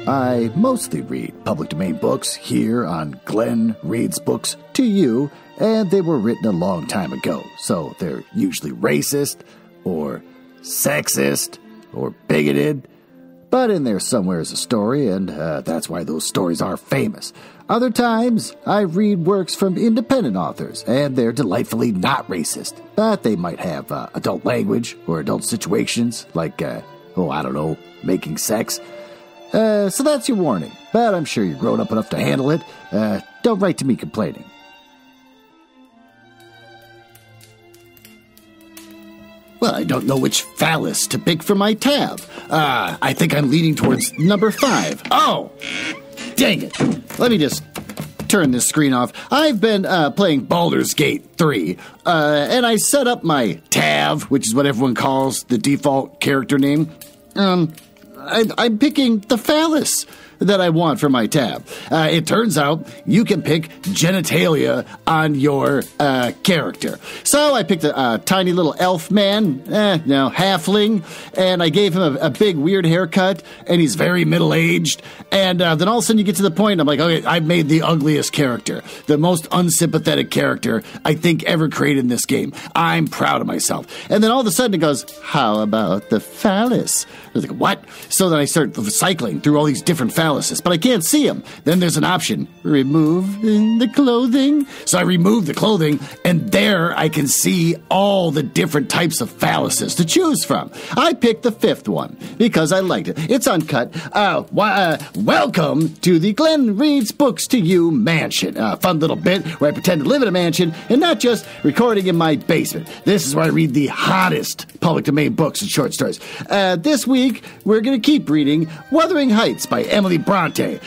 I mostly read public domain books here on Glenn Reads Books to You, and they were written a long time ago, so they're usually racist, or sexist, or bigoted, but in there somewhere is a story, and that's why those stories are famous. Other times, I read works from independent authors, and they're delightfully not racist, but they might have adult language or adult situations, like, making sex. So that's your warning, but I'm sure you're grown up enough to handle it. Don't write to me complaining. Well, I don't know which phallus to pick for my tab. I think I'm leaning towards number 5. Oh! Dang it. Let me just turn this screen off. I've been playing Baldurs Gate 3, and I set up my tab, which is what everyone calls the default character name. I'm picking the phallus that I want for my tab. It turns out you can pick genitalia on your character. So I picked a tiny little elf man, halfling, and I gave him a big weird haircut, and he's very middle-aged, and then all of a sudden you get to the point, I'm like, okay, I've made the ugliest character, the most unsympathetic character I think ever created in this game. I'm proud of myself. And then all of a sudden it goes, how about the phallus? I was like, what? So then I start cycling through all these different phalluses, but I can't see them. Then there's an option, remove the clothing. So I remove the clothing, and there I can see all the different types of phalluses to choose from. I picked the 5th one because I liked it. It's uncut. Welcome to the Glenn Reads Books to You mansion. A fun little bit where I pretend to live in a mansion and not just recording in my basement. This is where I read the hottest public domain books and short stories. This week, we're going to keep reading Wuthering Heights by Emily Brontë.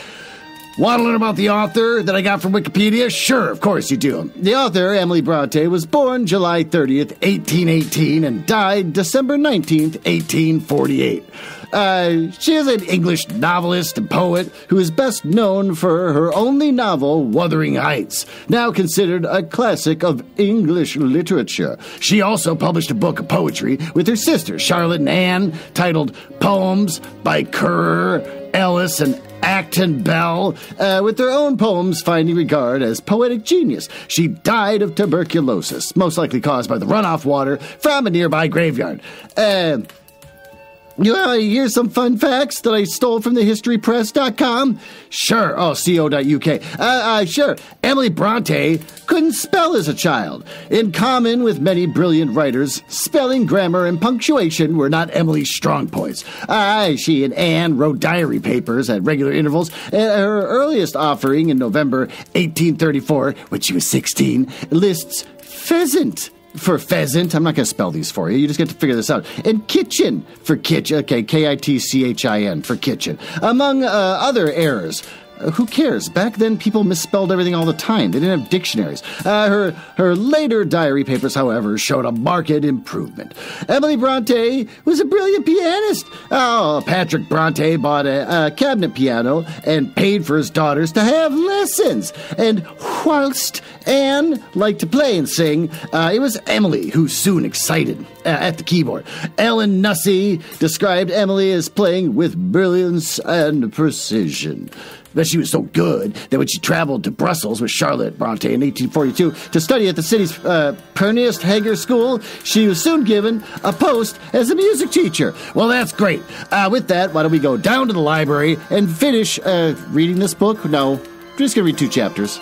Want to learn about the author that I got from Wikipedia? Sure, of course you do. The author, Emily Brontë, was born July 30th, 1818, and died December 19th, 1848. She is an English novelist and poet who is best known for her only novel, Wuthering Heights, now considered a classic of English literature. She also published a book of poetry with her sisters, Charlotte and Anne, titled Poems by Currer, Ellis, and Acton Bell, with their own poems finding regard as poetic genius. She died of tuberculosis, most likely caused by the runoff water from a nearby graveyard. You want to hear some fun facts that I stole from thehistorypress.com? Sure. Oh, co.uk. Sure. Emily Brontë couldn't spell as a child. In common with many brilliant writers, spelling, grammar, and punctuation were not Emily's strong points. She and Anne wrote diary papers at regular intervals. Her earliest offering in November 1834, when she was 16, lists pheasant for pheasant. I'm not going to spell these for you. You just get to figure this out. And kitchen for kitchen. Okay, Kitchin for kitchen. Among other errors. Who cares? Back then, people misspelled everything all the time. They didn't have dictionaries. Her later diary papers, however, showed a marked improvement. Emily Brontë was a brilliant pianist. Patrick Brontë bought a cabinet piano and paid for his daughters to have lessons. And whilst Anne liked to play and sing, it was Emily who soon excited at the keyboard. Ellen Nussey described Emily as playing with brilliance and precision. But she was so good that when she traveled to Brussels with Charlotte Brontë in 1842 to study at the city's Perniest Hager School, she was soon given a post as a music teacher. Well, that's great. With that, why don't we go down to the library and finish reading this book? No, we're just going to read 2 chapters.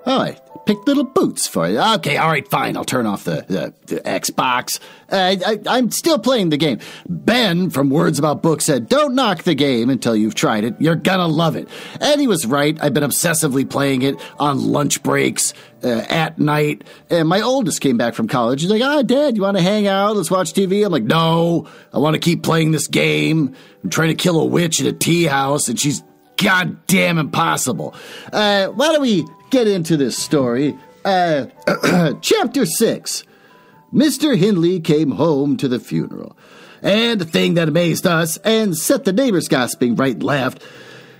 Oh, I picked little boots for you. Okay, all right, fine. I'll turn off the Xbox. I'm still playing the game. Ben from Words About Books said, don't knock the game until you've tried it. You're gonna love it. And he was right. I've been obsessively playing it on lunch breaks, at night. And my oldest came back from college. He's like, Dad, you want to hang out? Let's watch TV. I'm like, no, I want to keep playing this game. I'm trying to kill a witch at a tea house, and she's goddamn impossible. Why don't we get into this story? Chapter 6. Mr. Hindley came home to the funeral. And the thing that amazed us and set the neighbors gossiping right and left,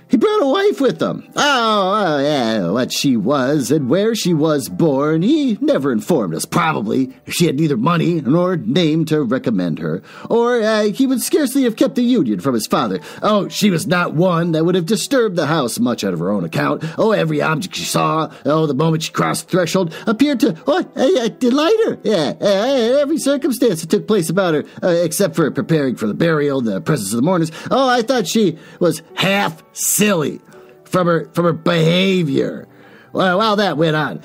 he brought a wife with him. Yeah, what she was and where she was born, he never informed us. Probably she had neither money nor name to recommend her, or he would scarcely have kept the union from his father. Oh, she was not one that would have disturbed the house much out of her own account. Oh, every object she saw, the moment she crossed the threshold, appeared to delight her. Yeah, every circumstance that took place about her, except for preparing for the burial, the presence of the mourners. Oh, I thought she was half silly from her behavior. Well, while that went on,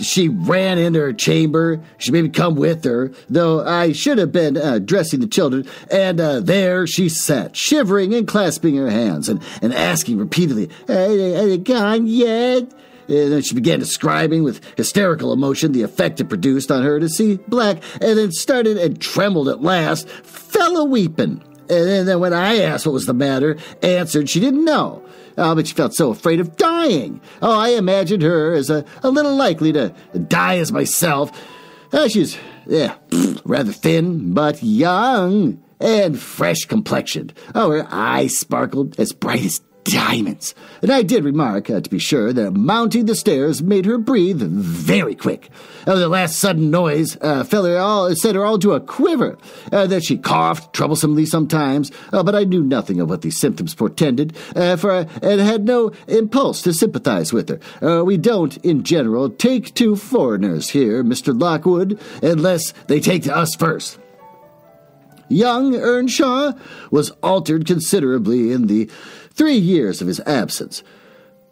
she ran into her chamber. She made me come with her, though I should have been dressing the children. And there she sat, shivering and clasping her hands and asking repeatedly, "Are they gone yet?" And then she began describing with hysterical emotion the effect it produced on her to see black, and then started and trembled at last, fell a-weeping. And then when I asked what was the matter, answered she didn't know. But she felt so afraid of dying. I imagined her as a little likely to die as myself. She's, rather thin, but young and fresh-complexioned. Her eyes sparkled as bright as diamonds. And I did remark, to be sure, that mounting the stairs made her breathe very quick. The last sudden noise set her all to a quiver. That she coughed troublesomely sometimes, but I knew nothing of what these symptoms portended, for I had no impulse to sympathize with her. We don't, in general, take to foreigners here, Mr. Lockwood, unless they take to us first. Young Earnshaw was altered considerably in the 3 years of his absence.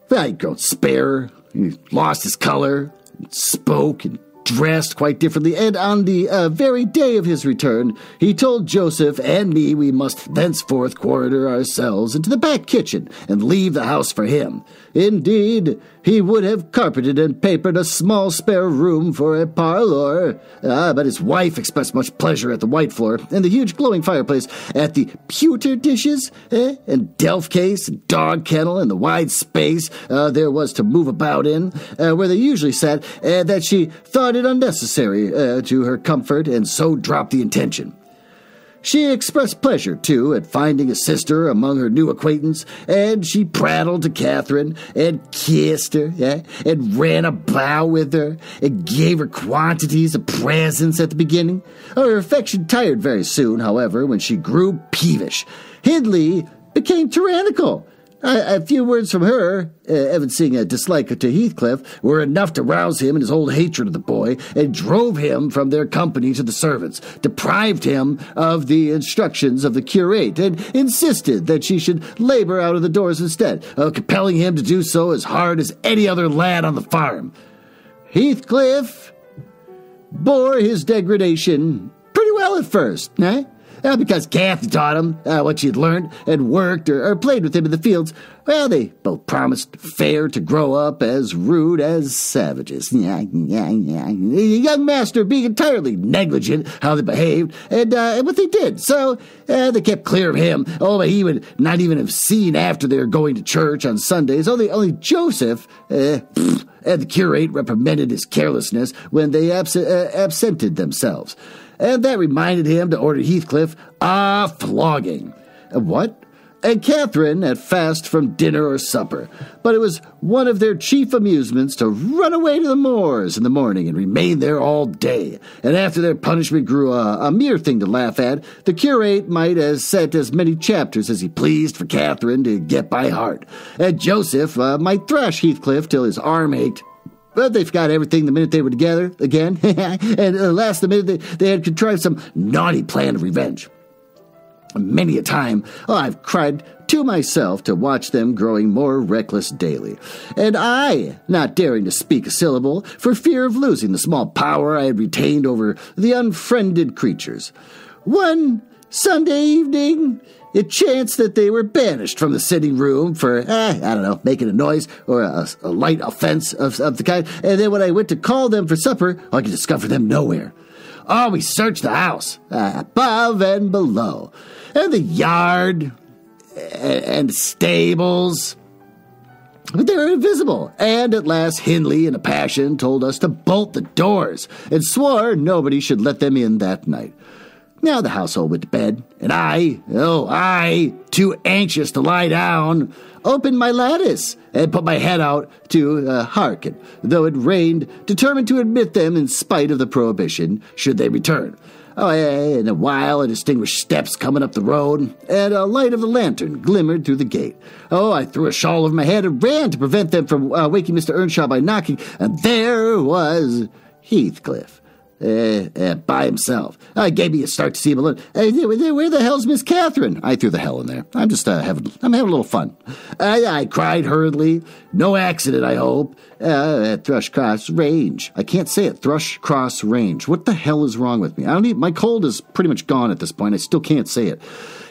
He'd grown spare, he lost his color, spoke and dressed quite differently, and on the very day of his return, he told Joseph and me we must thenceforth quarter ourselves into the back kitchen and leave the house for him. Indeed, he would have carpeted and papered a small spare room for a parlor, but his wife expressed much pleasure at the white floor and the huge glowing fireplace, at the pewter dishes, and delf case and dog kennel and the wide space there was to move about in, where they usually sat, that she thought it unnecessary to her comfort, and so dropped the intention. She expressed pleasure, too, at finding a sister among her new acquaintance, and she prattled to Catherine, and kissed her, and ran about with her, and gave her quantities of presents at the beginning. Her affection tired very soon, however, when she grew peevish. Hindley became tyrannical. A few words from her, evincing a dislike to Heathcliff, were enough to rouse him in his old hatred of the boy, and drove him from their company to the servants, deprived him of the instructions of the curate, and insisted that she should labor out of the doors instead, compelling him to do so as hard as any other lad on the farm. Heathcliff bore his degradation pretty well at first, because Kathy taught him what she had learned and worked or played with him in the fields. Well, they both promised fair to grow up as rude as savages. The young master being entirely negligent how they behaved and what they did. So they kept clear of him. But he would not even have seen after they were going to church on Sundays. Only Joseph and the curate reprimanded his carelessness when they absented themselves. And that reminded him to order Heathcliff a flogging. What? And Catherine at fast from dinner or supper. But it was one of their chief amusements to run away to the moors in the morning and remain there all day. And after their punishment grew a mere thing to laugh at, the curate might have set as many chapters as he pleased for Catherine to get by heart. And Joseph might thrash Heathcliff till his arm ached. But they forgot everything the minute they were together again, and last the minute they had contrived some naughty plan of revenge. Many a time I've cried to myself to watch them growing more reckless daily, and I not daring to speak a syllable for fear of losing the small power I had retained over the unfriended creatures. One Sunday evening, it chanced that they were banished from the sitting room for, making a noise or a light offense of the kind. And then when I went to call them for supper, I could discover them nowhere. We searched the house, above and below, and the yard, and stables, But they were invisible, and at last Hindley, in a passion, told us to bolt the doors, and swore nobody should let them in that night. Now the household went to bed, and I, too anxious to lie down, opened my lattice and put my head out to hearken, though it rained, determined to admit them in spite of the prohibition, should they return. In a while, I distinguished steps coming up the road, and a light of the lantern glimmered through the gate. I threw a shawl over my head and ran to prevent them from waking Mr. Earnshaw by knocking, and there was Heathcliff. By himself. Gave me a start to see him alone. Where the hell's Miss Catherine? I threw the hell in there. I'm having a little fun. I cried hurriedly. No accident, I hope. At Thrushcross Grange. I can't say it. Thrushcross Grange. What the hell is wrong with me? My cold is pretty much gone at this point. I still can't say it.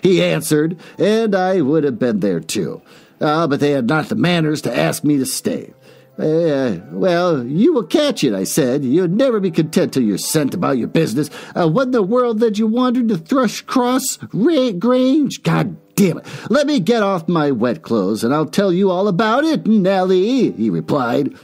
He answered, and I would have been there too. But they had not the manners to ask me to stay. Well, you will catch it, I said. You'll never be content till you're sent about your business. What in the world that you wandered to Thrushcross Grange? God damn it. Let me get off my wet clothes, and I'll tell you all about it, Nellie, he replied.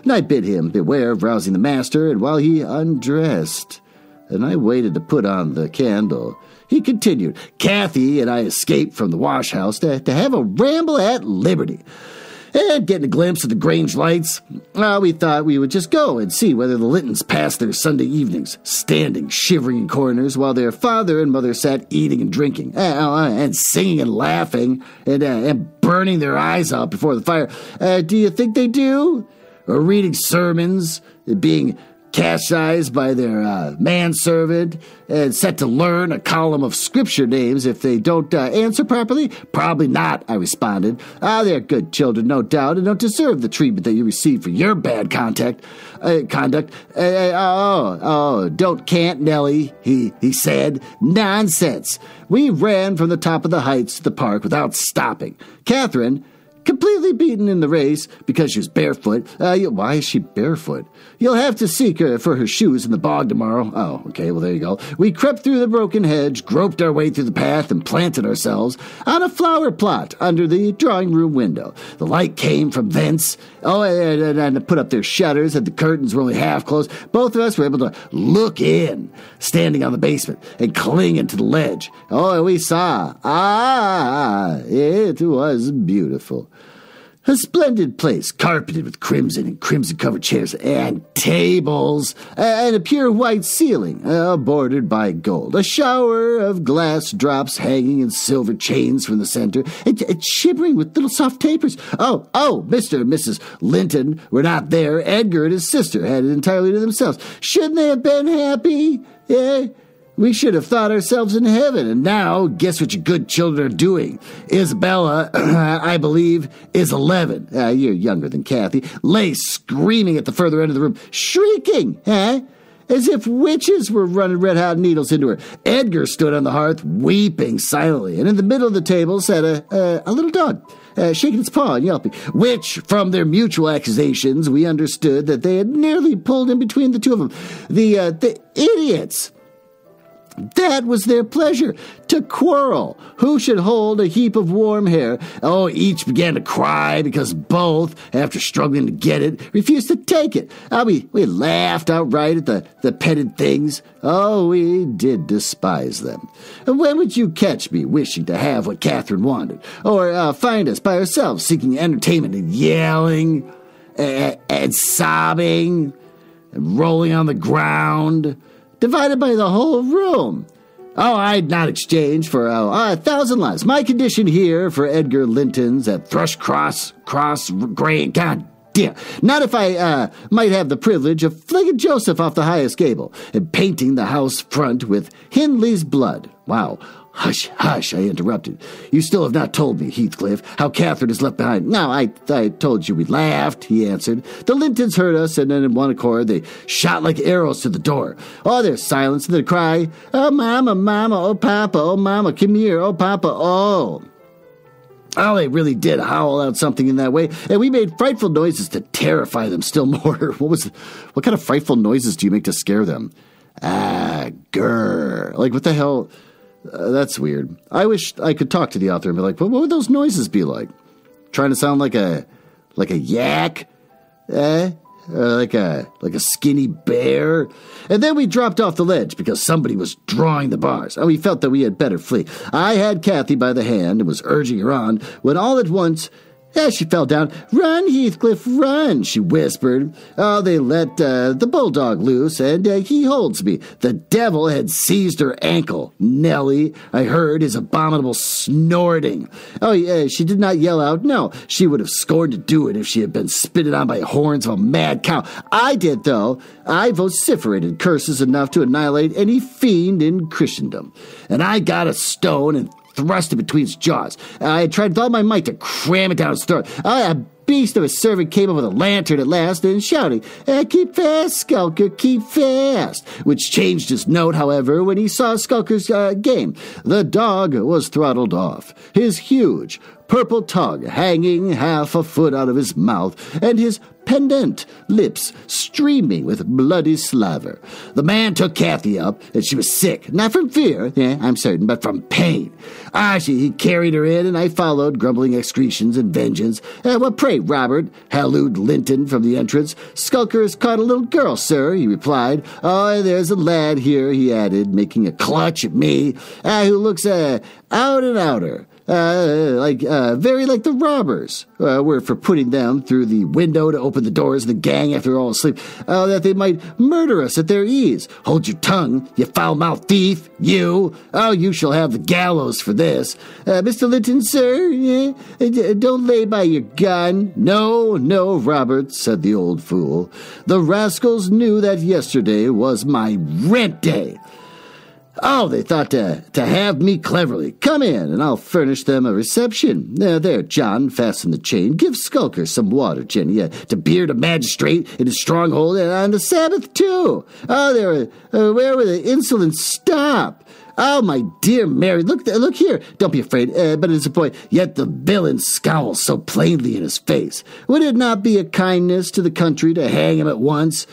And I bid him beware of rousing the master, and while he undressed, and I waited to put on the candle, he continued, Kathy and I escaped from the wash house to have a ramble at liberty. And getting a glimpse of the Grange lights, we thought we would just go and see whether the Lintons passed their Sunday evenings, standing shivering in corners while their father and mother sat eating and drinking, and singing and laughing, and burning their eyes out before the fire. Do you think they do? Or reading sermons, being chastised by their manservant, and set to learn a column of scripture names if they don't answer properly? Probably not, I responded. They're good children, no doubt, and don't deserve the treatment that you receive for your bad conduct. Can't, Nellie, he said. Nonsense. We ran from the top of the heights to the park without stopping. Catherine, completely beaten in the race because she was barefoot. Why is she barefoot? You'll have to seek her for her shoes in the bog tomorrow. Oh, okay, well, there you go. We crept through the broken hedge, groped our way through the path, and planted ourselves on a flower plot under the drawing-room window. The light came from thence. And put up their shutters, and the curtains were only half closed. Both of us were able to look in, standing on the basement and clinging to the ledge. We saw. It was beautiful. A splendid place, carpeted with crimson and crimson-covered chairs and tables, and a pure white ceiling, bordered by gold. A shower of glass drops hanging in silver chains from the center, and shimmering with little soft tapers. Mr. and Mrs. Linton were not there. Edgar and his sister had it entirely to themselves. Shouldn't they have been happy? We should have thought ourselves in heaven, and now, guess what your good children are doing? Isabella, I believe, is 11. You're younger than Kathy. Lay screaming at the further end of the room, shrieking, as if witches were running red-hot needles into her. Edgar stood on the hearth, weeping silently, and in the middle of the table sat a little dog, shaking its paw and yelping, which, from their mutual accusations, we understood that they had nearly pulled in between the two of them. The idiots! That was their pleasure, to quarrel. Who should hold a heap of warm hair? Each began to cry because both, after struggling to get it, refused to take it. We laughed outright at the petted things. We did despise them. When would you catch me wishing to have what Catherine wanted? Or find us by ourselves seeking entertainment and yelling and sobbing and rolling on the ground, divided by the whole room? I'd not exchange for 1,000 lives my condition here for Edgar Linton's at Thrushcross Grange. God damn. Not if I might have the privilege of flinging Joseph off the highest gable and painting the house front with Hindley's blood. Wow. Hush, hush, I interrupted. You still have not told me, Heathcliff, how Catherine is left behind. No, I told you we laughed, he answered. The Lintons heard us, and then in one accord they shot like arrows to the door. There's silence, and then a cry, oh, Mama, Mama, oh, Papa, oh, Mama, come here, oh, Papa, oh. They really did howl out something in that way, and we made frightful noises to terrify them still more. What kind of frightful noises do you make to scare them? Grr. Like, what the hell? That's weird. I wish I could talk to the author and be like, what would those noises be like? Trying to sound like a Like a yak? Like a skinny bear? And then we dropped off the ledge because somebody was drawing the bars. We felt that we had better flee. I had Kathy by the hand and was urging her on when all at once, she fell down. "Run, Heathcliff, run," she whispered. They let the bulldog loose, and he holds me. The devil had seized her ankle. Nellie, I heard his abominable snorting. She did not yell out. No, she would have scorned to do it if she had been spitted on by horns of a mad cow. I did, though. I vociferated curses enough to annihilate any fiend in Christendom. And I got a stone and thrust it between his jaws. I tried with all my might to cram it down his throat. A beast of a servant came up with a lantern at last and shouting, "Keep fast, Skulker, keep fast," which changed his note, however, when he saw Skulker's game. The dog was throttled off, his huge purple tongue hanging half a foot out of his mouth, and his pendant lips streaming with bloody slaver. The man took Kathy up, and she was sick, not from fear, I'm certain, but from pain. He carried her in, and I followed, grumbling excretions and vengeance. "What pray, Robert?" hallooed Linton from the entrance. "Skulker has caught a little girl, sir," he replied. "There's a lad here," he added, making a clutch at me, "who looks out and outer. Very like the robbers were for putting them through the window to open the doors of the gang after they're all asleep, that they might murder us at their ease. Hold your tongue, you foul-mouthed thief, you! You shall have the gallows for this. Mr. Linton, sir, don't lay by your gun." No, Robert," said the old fool. "The rascals knew that yesterday was my rent day. They thought to have me cleverly. Come in, and I'll furnish them a reception. There, John, fasten the chain. Give Skulker some water, Jenny, to beard a magistrate in his stronghold, and on the Sabbath, too. Where will the insolence stop? My dear Mary, look here. Don't be afraid, but it's a boy. Yet the villain scowls so plainly in his face. Would it not be a kindness to the country to hang him at once,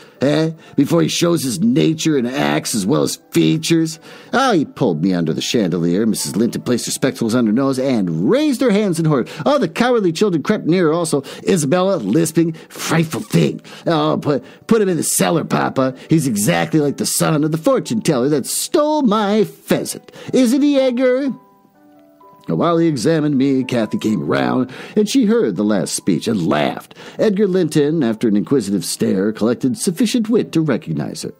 before he shows his nature and acts as well as features?" He pulled me under the chandelier. Mrs. Linton placed her spectacles on her nose and raised her hands in horror. The cowardly children crept nearer also. Isabella, lisping, "Frightful thing. Put him in the cellar, Papa. He's exactly like the son of the fortune-teller that stole my pheasant. Isn't he, Edgar?" While he examined me, Kathy came around, and she heard the last speech and laughed. Edgar Linton, after an inquisitive stare, collected sufficient wit to recognize her.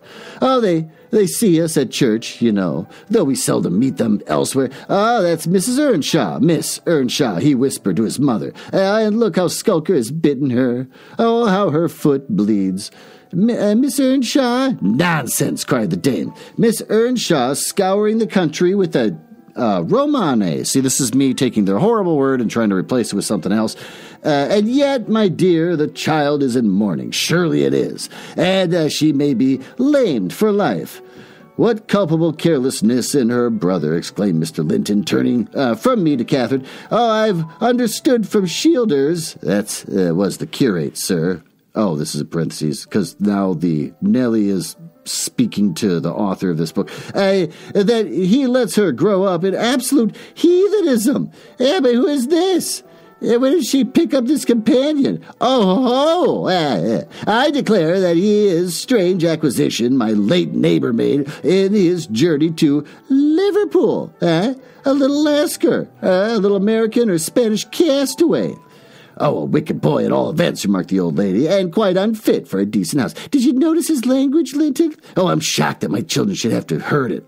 They see us at church, though we seldom meet them elsewhere. That's Mrs. Earnshaw, Miss Earnshaw," he whispered to his mother. "And look how Skulker has bitten her. How her foot bleeds. Miss Earnshaw?" "Nonsense," cried the dame. "Miss Earnshaw scouring the country with a Romane." See, this is me taking their horrible word and trying to replace it with something else. "And yet, my dear, the child is in mourning. Surely it is. And she may be lamed for life." "What culpable carelessness in her brother," exclaimed Mr. Linton, turning from me to Catherine. "I've understood from Shielders," that was the curate, sir. This is a parentheses, because now the Nellie is speaking to the author of this book, "that he lets her grow up in absolute heathenism. But who is this? When did she pick up this companion? I declare that he is strange acquisition my late neighbor made in his journey to Liverpool. A little Lascar, a little American or Spanish castaway." "A wicked boy at all events," remarked the old lady, "and quite unfit for a decent house. Did you notice his language, Linton? I'm shocked that my children should have to have heard it."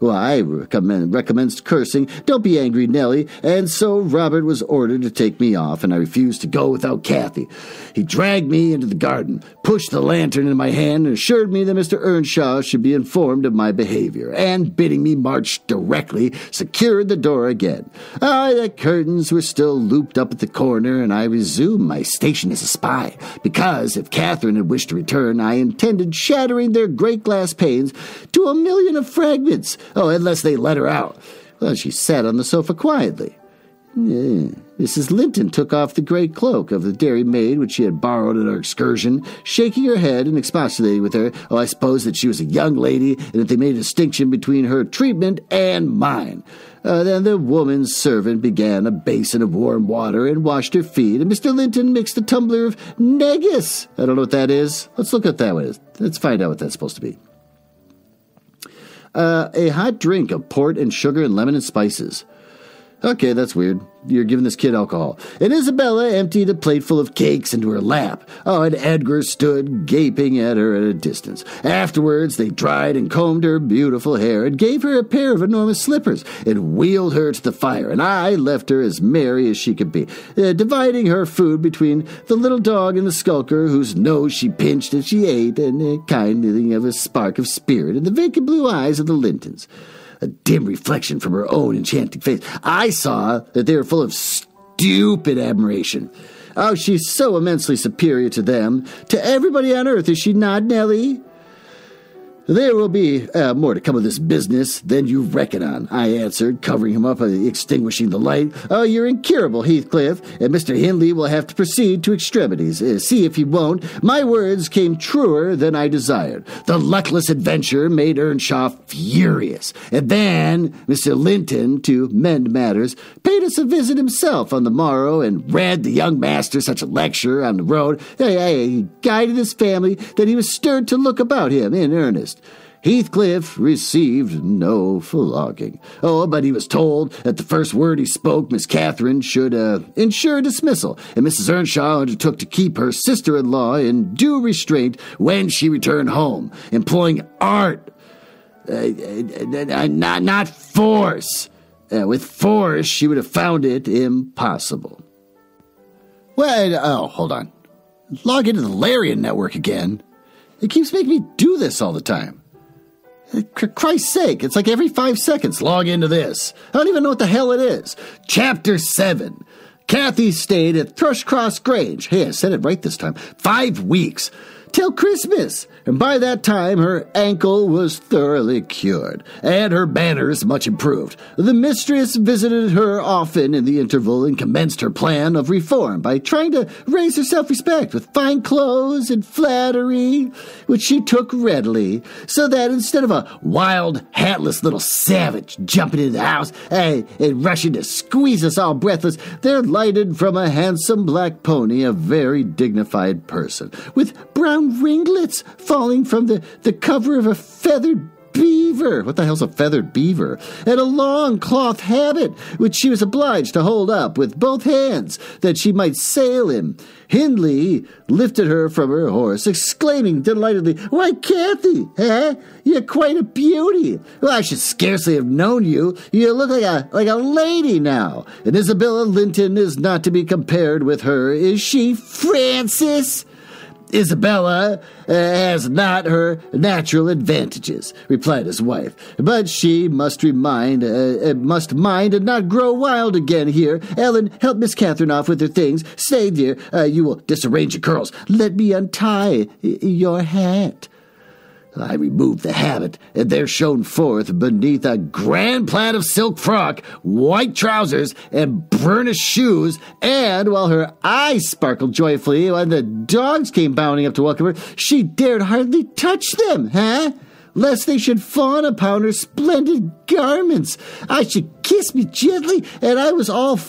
I recommenced cursing. "Don't be angry, Nellie." And so Robert was ordered to take me off, and I refused to go without Kathy. He dragged me into the garden, pushed the lantern in my hand, and assured me that Mr. Earnshaw should be informed of my behavior, and, bidding me march directly, secured the door again. The curtains were still looped up at the corner, and I resumed my station as a spy, because, if Catherine had wished to return, I intended shattering their great glass panes to a million of fragments, unless they let her out. She sat on the sofa quietly. Mrs. Linton took off the great cloak of the dairymaid which she had borrowed at our excursion, shaking her head and expostulating with her. Oh, I suppose that she was a young lady, and that they made a distinction between her treatment and mine. Then the woman's servant began a basin of warm water and washed her feet, and Mr. Linton mixed a tumbler of negus. I don't know what that is. Let's look at that one. Let's find out what that's supposed to be. A hot drink of port and sugar and lemon and spices. Okay, that's weird. You're giving this kid alcohol. And Isabella emptied a plateful of cakes into her lap. Oh, and Edgar stood gaping at her at a distance. Afterwards, they dried and combed her beautiful hair and gave her a pair of enormous slippers and wheeled her to the fire, and I left her as merry as she could be, dividing her food between the little dog and the skulker, whose nose she pinched as she ate, and kindling of a spark of spirit in the vacant blue eyes of the Lintons. A dim reflection from her own enchanting face. I saw that they were full of stupid admiration. Oh, she's so immensely superior to them, to everybody on earth, is she not, Nellie? There will be more to come of this business than you reckon on, I answered, covering him up and extinguishing the light. Oh, you're incurable, Heathcliff, and Mr. Hindley will have to proceed to extremities. See if he won't. My words came truer than I desired. The luckless adventure made Earnshaw furious, and then Mr. Linton, to mend matters, paid us a visit himself on the morrow and read the young master such a lecture on the road. He guided his family that he was stirred to look about him in earnest. Heathcliff received no flogging. Oh, but he was told that the first word he spoke, Miss Catherine, should ensure dismissal, and Mrs. Earnshaw undertook to keep her sister-in-law in due restraint when she returned home, employing art, not force. With force, she would have found it impossible. Well, hold on. Log into the Larian network again. It keeps making me do this all the time. For Christ's sake, it's like every 5 seconds, log into this. I don't even know what the hell it is. Chapter 7. Kathy stayed at Thrushcross Grange. Hey, I said it right this time. 5 weeks. Till Christmas, and by that time her ankle was thoroughly cured, and her manners much improved. The mistress visited her often in the interval and commenced her plan of reform by trying to raise her self-respect with fine clothes and flattery, which she took readily, so that instead of a wild, hatless little savage jumping into the house and rushing to squeeze us all breathless, there lighted from a handsome black pony a very dignified person, with brown ringlets falling from the cover of a feathered beaver. What the hell's a feathered beaver? And a long cloth habit, which she was obliged to hold up with both hands, that she might sail in. Hindley lifted her from her horse, exclaiming delightedly, "Why, Kathy, you're quite a beauty. Well, I should scarcely have known you. You look like a lady now. And Isabella Linton is not to be compared with her, is she, Francis?" "Isabella has not her natural advantages," replied his wife, "but she must mind and not grow wild again here. Ellen, help Miss Catherine off with her things. Stay, dear, you will disarrange your curls. Let me untie your hat." I removed the habit, and there shone forth beneath a grand plaid of silk frock, white trousers, and burnished shoes, and while her eyes sparkled joyfully when the dogs came bounding up to welcome her, she dared hardly touch them, lest they should fawn upon her splendid garments. I should kiss me gently, and I was all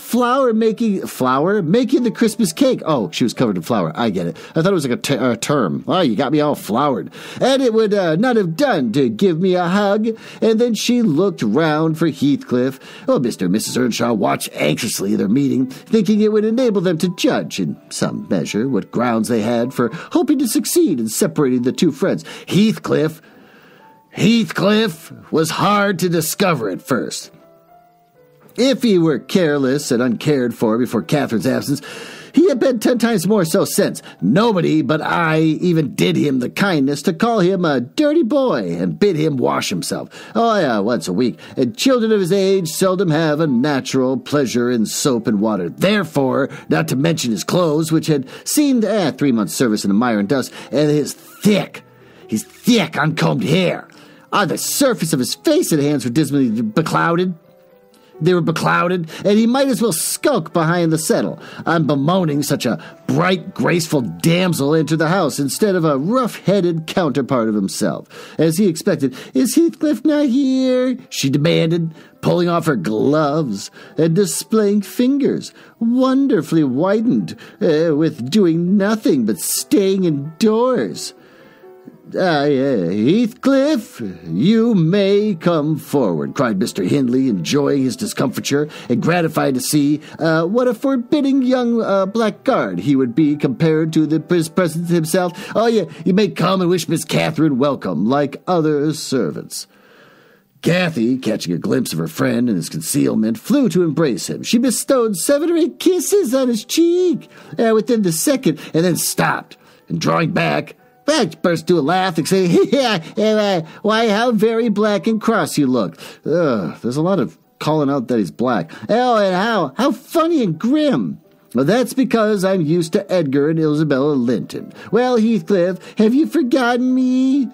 making the Christmas cake. Oh, she was covered in flour. I get it. I thought it was like a term. Oh, you got me all floured. And it would not have done to give me a hug. And then she looked round for Heathcliff. Oh, Mr. and Mrs. Earnshaw watched anxiously their meeting, thinking it would enable them to judge, in some measure, what grounds they had for hoping to succeed in separating the two friends. Heathcliff was hard to discover at first. If he were careless and uncared for before Catherine's absence, he had been 10 times more so since. Nobody but I even did him the kindness to call him a dirty boy and bid him wash himself. Oh, yeah, once a week. And children of his age seldom have a natural pleasure in soap and water. Therefore, not to mention his clothes, which had seen 3 months' service in the mire and dust, and his thick, uncombed hair. On the surface of his face and hands were dismally beclouded. They were beclouded, and he might as well skulk behind the settle. On bemoaning such a bright, graceful damsel entered the house instead of a rough-headed counterpart of himself. As he expected, "Is Heathcliff not here?" she demanded, pulling off her gloves and displaying fingers, wonderfully whitened, with doing nothing but staying indoors. "Heathcliff, you may come forward," cried Mr. Hindley, enjoying his discomfiture and gratified to see what a forbidding young blackguard he would be compared to his president himself. "Oh, yeah, you may come and wish Miss Catherine welcome, like other servants." Cathy, catching a glimpse of her friend in his concealment, flew to embrace him. She bestowed 7 or 8 kisses on his cheek within the second, and then stopped, and drawing back, burst into a laugh and say, "Why, how very black and cross you look." There's a lot of calling out that he's black. "Oh, and how funny and grim." "Well, that's because I'm used to Edgar and Isabella Linton." "Well, Heathcliff, have you forgotten me?"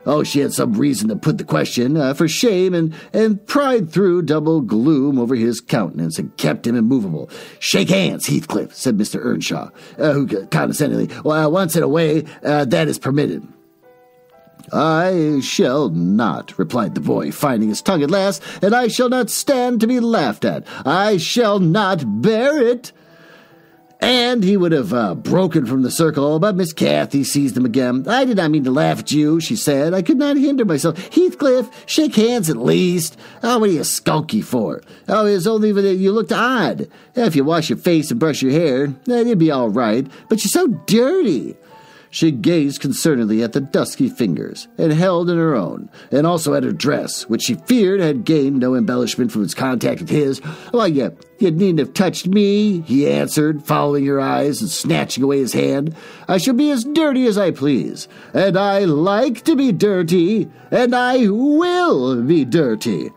Oh, she had some reason to put the question, for shame, and pried through double gloom over his countenance and kept him immovable. "Shake hands, Heathcliff," said Mr. Earnshaw, who condescendingly, "Well, once in a way, that is permitted." "I shall not," replied the boy, finding his tongue at last, "and I shall not stand to be laughed at. I shall not bear it." And he would have broken from the circle, but Miss Cathy seized him again. "I did not mean to laugh at you," she said. "I could not hinder myself. Heathcliff, shake hands at least. Oh, what are you skulky for? Oh, it's only that you looked odd. If you wash your face and brush your hair, you'd be all right. But you're so dirty." She gazed concernedly at the dusky fingers, and held in her own, and also at her dress, which she feared had gained no embellishment from its contact with his. "Why, you needn't have touched me," he answered, following her eyes and snatching away his hand. "I shall be as dirty as I please, and I like to be dirty, and I will be dirty."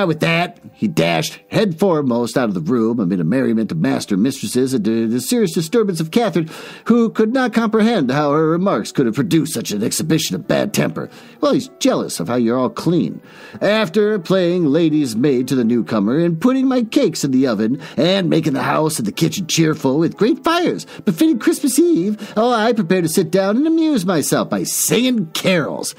With that, he dashed head foremost out of the room amid a merriment of master and mistresses and the serious disturbance of Catherine, who could not comprehend how her remarks could have produced such an exhibition of bad temper. "Well, he's jealous of how you're all clean." After playing lady's maid to the newcomer and putting my cakes in the oven and making the house and the kitchen cheerful with great fires befitting Christmas Eve, I prepared to sit down and amuse myself by singing carols,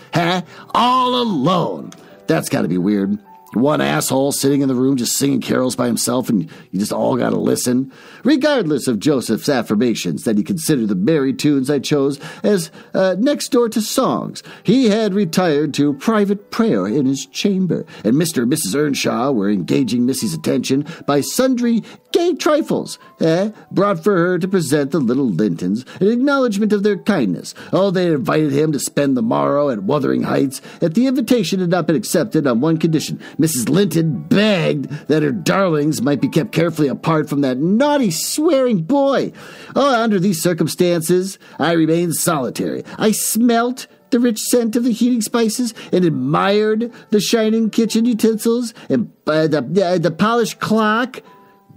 all alone. That's got to be weird. One asshole sitting in the room just singing carols by himself, and you just all got to listen. Regardless of Joseph's affirmations that he considered the merry tunes I chose as next door to songs, he had retired to private prayer in his chamber, and Mr. and Mrs. Earnshaw were engaging Missy's attention by sundry gay trifles, brought for her to present the little Lintons in acknowledgment of their kindness. They had invited him to spend the morrow at Wuthering Heights, and the invitation had not been accepted on one condition. Mrs. Linton begged that her darlings might be kept carefully apart from that naughty, swearing boy. Under these circumstances, I remained solitary. I smelt the rich scent of the heating spices and admired the shining kitchen utensils and the polished clock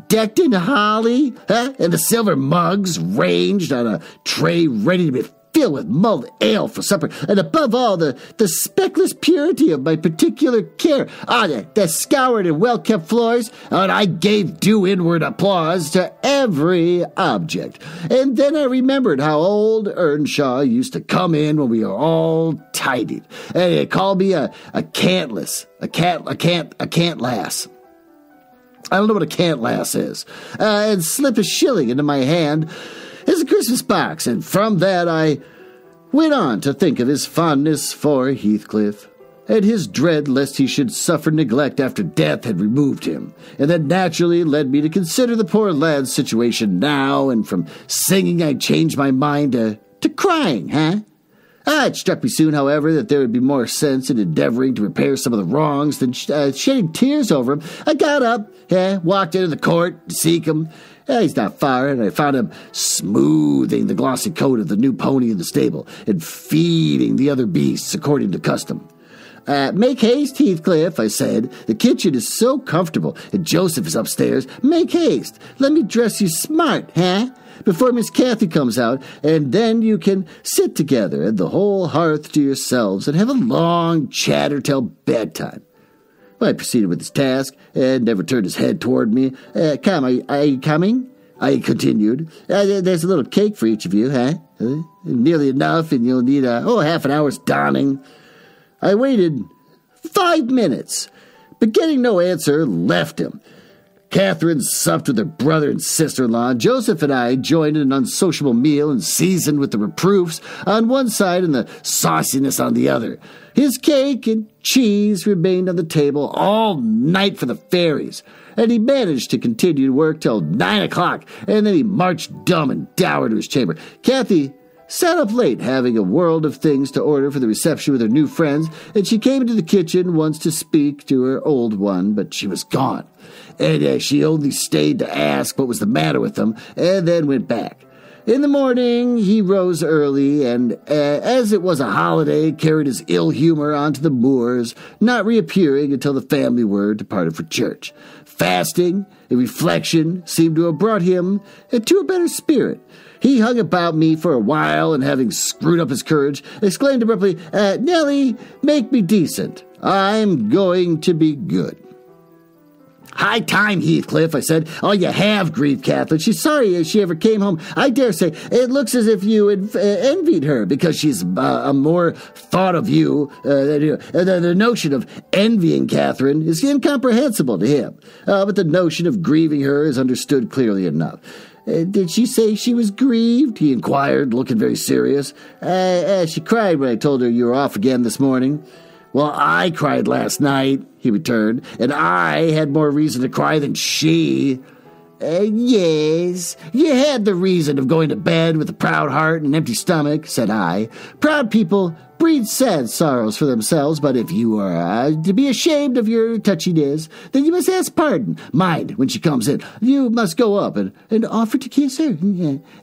decked in holly, and the silver mugs ranged on a tray ready to be filled with mulled ale for supper, and above all, the speckless purity of my particular care. The scoured and well-kept floors, and I gave due inward applause to every object. And then I remembered how old Earnshaw used to come in when we were all tidied, and he called me a cant lass. I don't know what a cant lass is, and slip a shilling into my hand as a Christmas box, and from that I went on to think of his fondness for Heathcliff, and his dread lest he should suffer neglect after death had removed him, and that naturally led me to consider the poor lad's situation now, and from singing I changed my mind to crying, It struck me soon, however, that there would be more sense in endeavoring to repair some of the wrongs than shedding tears over him. I got up, walked into the court to seek him. He's not far, and I found him smoothing the glossy coat of the new pony in the stable and feeding the other beasts according to custom. "Make haste, Heathcliff," I said. "The kitchen is so comfortable, and Joseph is upstairs. Make haste. Let me dress you smart, before Miss Cathy comes out, and then you can sit together at the whole hearth to yourselves and have a long chatter till bedtime." I proceeded with his task, and never turned his head toward me. Come, are you coming? I continued. There's a little cake for each of you, huh? Nearly enough, and you'll need half an hour's donning. I waited 5 minutes, but getting no answer, left him. Catherine supped with her brother and sister-in-law. Joseph and I joined in an unsociable meal and seasoned with the reproofs on one side and the sauciness on the other. His cake and cheese remained on the table all night for the fairies, and he managed to continue to work till 9 o'clock, and then he marched dumb and dour to his chamber. Kathy sat up late, having a world of things to order for the reception with her new friends, and she came into the kitchen once to speak to her old one, but she was gone. And she only stayed to ask what was the matter with them, and then went back. In the morning, he rose early, and as it was a holiday, carried his ill humor onto the moors, not reappearing until the family were departed for church. Fasting and reflection seemed to have brought him to a better spirit. He hung about me for a while, and having screwed up his courage, exclaimed abruptly, Nellie, make me decent. I'm going to be good. High time, Heathcliff, I said. Oh, you have, grieved Catherine. She's sorry she ever came home. I dare say it looks as if you had envied her, because she's more thought of you. The notion of envying Catherine is incomprehensible to him, but the notion of grieving her is understood clearly enough. Did she say she was grieved? He inquired, looking very serious. She cried when I told her you were off again this morning. Well, I cried last night, he returned, and I had more reason to cry than she. Yes, you had the reason of going to bed with a proud heart and an empty stomach, said I. Proud people breed sad sorrows for themselves, but if you are to be ashamed of your touchiness, then you must ask pardon. Mind, when she comes in, you must go up and offer to kiss her,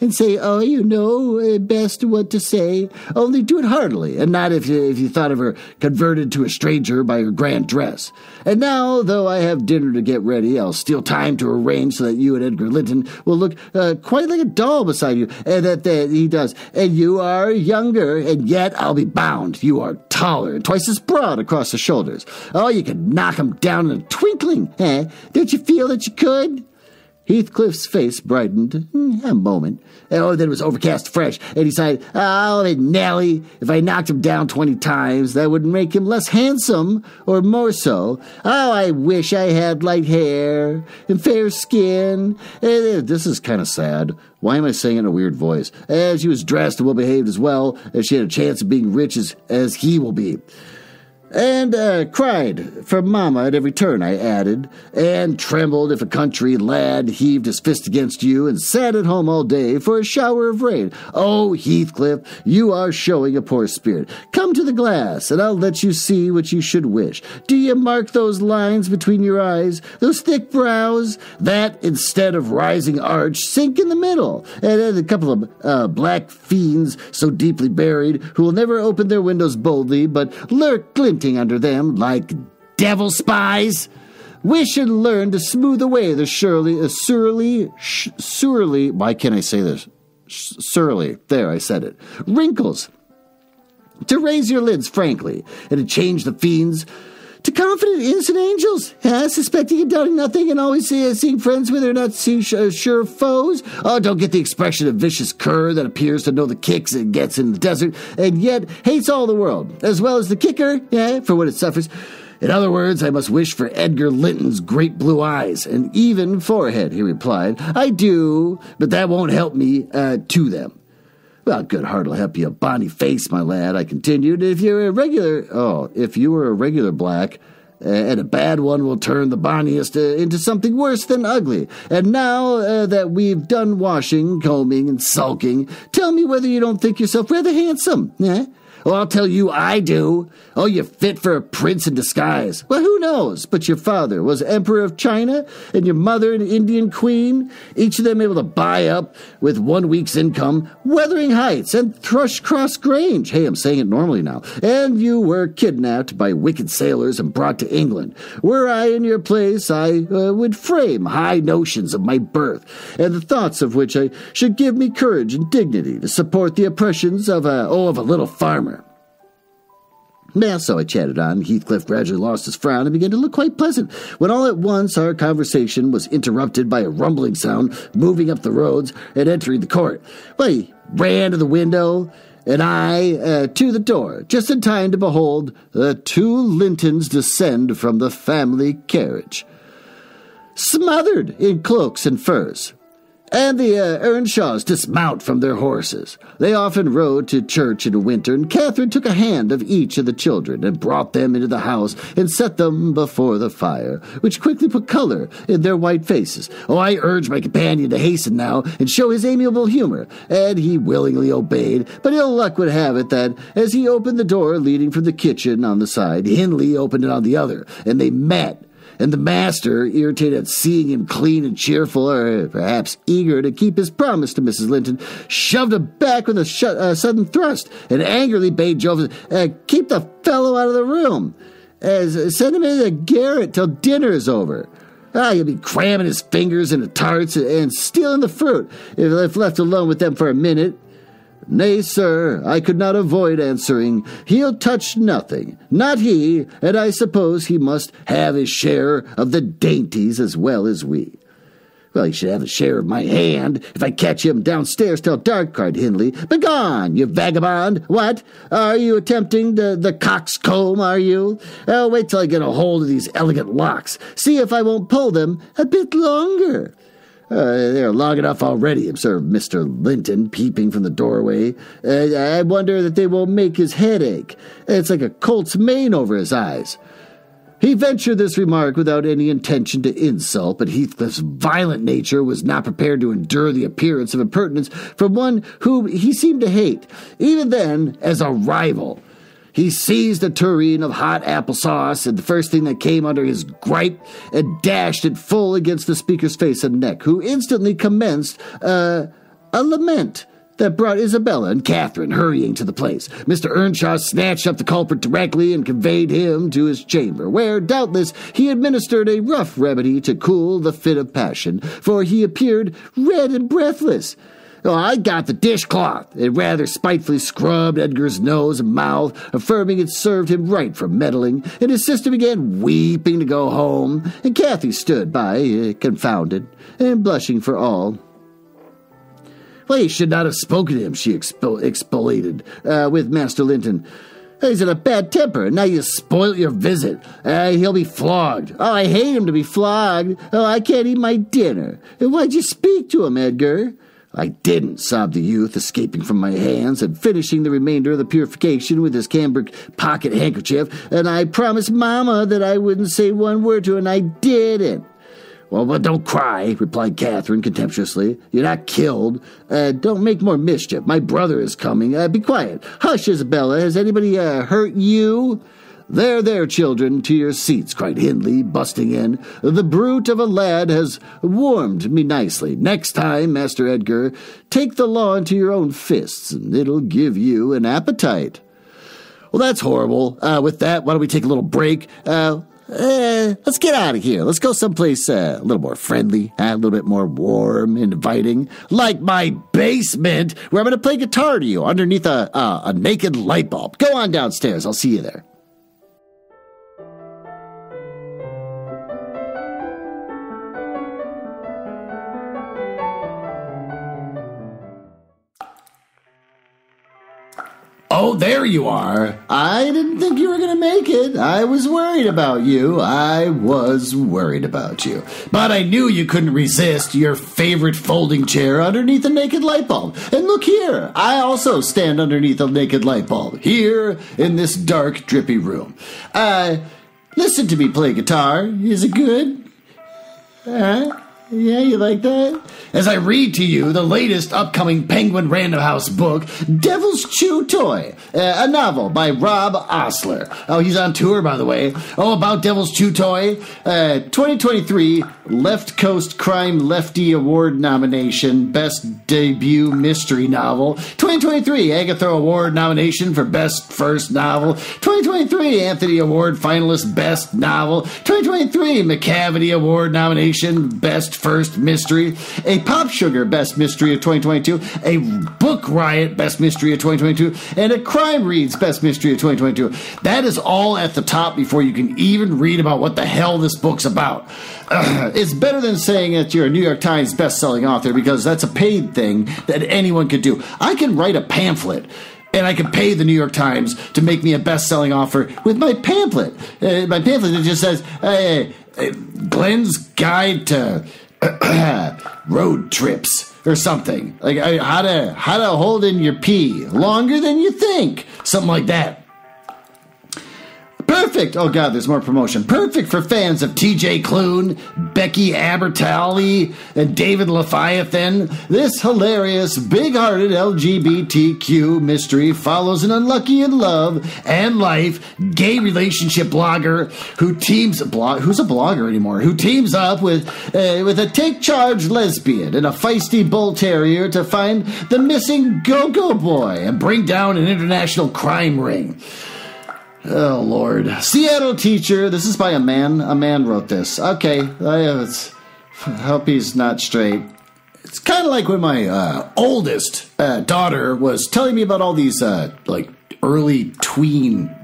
and say, oh, you know best what to say. Only do it heartily, and not if you thought of her converted to a stranger by her grand dress. And now, though I have dinner to get ready, I'll steal time to arrange so that you and Edgar Linton will look quite like a doll beside you, and that he does. And you are younger, and yet I'll be bound. You are taller and twice as broad across the shoulders. Oh, you could knock him down in a twinkling, eh? Don't you feel that you could? Heathcliff's face brightened a moment. Oh, then it was overcast fresh, and he sighed, oh, Nellie, if I knocked him down 20 times, that would make him less handsome, or more so. Oh, I wish I had light hair and fair skin. This is kind of sad. Why am I saying in a weird voice? She was dressed and well-behaved as well, as she had a chance of being rich as he will be. And cried for Mama at every turn, I added, and trembled if a country lad heaved his fist against you and sat at home all day for a shower of rain. Oh, Heathcliff, you are showing a poor spirit. Come to the glass, and I'll let you see what you should wish. Do you mark those lines between your eyes, those thick brows, that, instead of rising arch, sink in the middle, and then a couple of black fiends so deeply buried, who will never open their windows boldly, but lurk glinting under them like devil spies. Wish and learn to smooth away the surly, why can't I say this? Surly, there, I said it. Wrinkles. To raise your lids frankly, and to change the fiends to confident, innocent angels, suspecting and doubting nothing, and always seeing friends when they're not sure foes. Oh, don't get the expression of vicious cur that appears to know the kicks it gets in the desert, and yet hates all the world, as well as the kicker, for what it suffers. In other words, I must wish for Edgar Linton's great blue eyes, and even forehead, he replied. I do, but that won't help me to them. Well, good heart will help you a bonny face, my lad, I continued. If you were a regular black, and a bad one will turn the bonniest into something worse than ugly. And now that we've done washing, combing, and sulking, tell me whether you don't think yourself rather handsome, eh? Oh, I'll tell you I do. Oh, you're fit for a prince in disguise. Well, who knows? But your father was Emperor of China, and your mother an Indian queen, each of them able to buy up, with 1 week's income, Wuthering Heights and Thrushcross Grange. Hey, I'm saying it normally now. And you were kidnapped by wicked sailors and brought to England. Were I in your place, I would frame high notions of my birth, and the thoughts of which I should give me courage and dignity to support the oppressions of a little farmer. Now, so I chatted on. Heathcliff gradually lost his frown and began to look quite pleasant, when all at once our conversation was interrupted by a rumbling sound moving up the roads and entering the court. Well, he ran to the window, and I to the door, just in time to behold the two Lintons descend from the family carriage, smothered in cloaks and furs. And the Earnshaws dismount from their horses. They often rode to church in winter, and Catherine took a hand of each of the children and brought them into the house and set them before the fire, which quickly put color in their white faces. Oh, I urged my companion to hasten now and show his amiable humor, and he willingly obeyed, but ill luck would have it that, as he opened the door leading from the kitchen on the side, Hindley opened it on the other, and they met. And the master, irritated at seeing him clean and cheerful, or perhaps eager to keep his promise to Mrs. Linton, shoved him back with a sudden thrust, and angrily bade Joseph, keep the fellow out of the room. Send him into the garret till dinner is over. He'll be cramming his fingers into tarts and stealing the fruit, if left alone with them for a minute. Nay, sir, I could not avoid answering, he'll touch nothing, not he, and I suppose he must have his share of the dainties as well as we. Well, he should have a share of my hand, if I catch him downstairs till dark, cried Hindley. Begone, you vagabond! What? Are you attempting the coxcomb, are you? Oh, wait till I get a hold of these elegant locks. See if I won't pull them a bit longer. They're long enough already, observed Mr. Linton, peeping from the doorway. I wonder that they won't make his head ache. It's like a colt's mane over his eyes. He ventured this remark without any intention to insult, but Heathcliff's violent nature was not prepared to endure the appearance of impertinence from one whom he seemed to hate, even then as a rival. He seized a tureen of hot applesauce and the first thing that came under his gripe and dashed it full against the speaker's face and neck, who instantly commenced a lament that brought Isabella and Catherine hurrying to the place. Mr. Earnshaw snatched up the culprit directly and conveyed him to his chamber, where, doubtless, he administered a rough remedy to cool the fit of passion, for he appeared red and breathless. Oh, I got the dishcloth. It rather spitefully scrubbed Edgar's nose and mouth, affirming it served him right for meddling, and his sister began weeping to go home, and Cathy stood by, confounded, and blushing for all. Well, you should not have spoken to him, she expostulated with Master Linton. He's in a bad temper, and now you spoilt your visit. He'll be flogged. Oh, I hate him to be flogged. Oh, I can't eat my dinner. Why'd you speak to him, Edgar? I didn't, sobbed the youth, escaping from my hands and finishing the remainder of the purification with his cambric pocket handkerchief, and I promised Mama that I wouldn't say one word to her, and I didn't. Well, but don't cry, replied Catherine contemptuously. You're not killed. Don't make more mischief. My brother is coming. Be quiet. Hush, Isabella. Has anybody hurt you? There, children, to your seats, cried Hindley, busting in. The brute of a lad has warmed me nicely. Next time, Master Edgar, take the law into your own fists, and it'll give you an appetite. Well, that's horrible. With that, why don't we take a little break? Let's get out of here. Let's go someplace a little more friendly, a little bit more warm and inviting, like my basement, where I'm going to play guitar to you underneath a naked light bulb. Go on downstairs. I'll see you there. Oh, there you are. I didn't think you were going to make it. I was worried about you. But I knew you couldn't resist your favorite folding chair underneath a naked light bulb. And look here. I also stand underneath a naked light bulb. Here in this dark, drippy room. Listen to me play guitar. Is it good? Yeah, you like that? As I read to you the latest upcoming Penguin Random House book, Devil's Chew Toy, a novel by Rob Osler. Oh, he's on tour, by the way. Oh, about Devil's Chew Toy, 2023 Left Coast Crime Lefty Award nomination, Best Debut Mystery Novel. 2023 Agatha Award nomination for Best First Novel. 2023 Anthony Award finalist, Best Novel. 2023 McCavity Award nomination, Best First Mystery, a Pop Sugar Best Mystery of 2022, a Book Riot Best Mystery of 2022, and a Crime Reads Best Mystery of 2022. That is all at the top before you can even read about what the hell this book's about. It's better than saying that you're a New York Times best-selling author, because that's a paid thing that anyone could do. I can write a pamphlet, and I can pay the New York Times to make me a best-selling author with my pamphlet. My pamphlet that just says, Glenn's Guide to Road Trips or something. Like how to hold in your pee longer than you think. Something like that. Perfect. Oh, God, there's more promotion. Perfect for fans of T.J. Klune, Becky Abertally, and David Leviathan. This hilarious, big-hearted LGBTQ mystery follows an unlucky in love and life gay relationship blogger who teams... who's a blogger anymore? Who teams up with a take-charge lesbian and a feisty bull terrier to find the missing go-go boy and bring down an international crime ring. Oh, Lord. Seattle teacher. This is by a man. A man wrote this. Okay. I hope he's not straight. It's kind of like when my oldest daughter was telling me about all these, early tween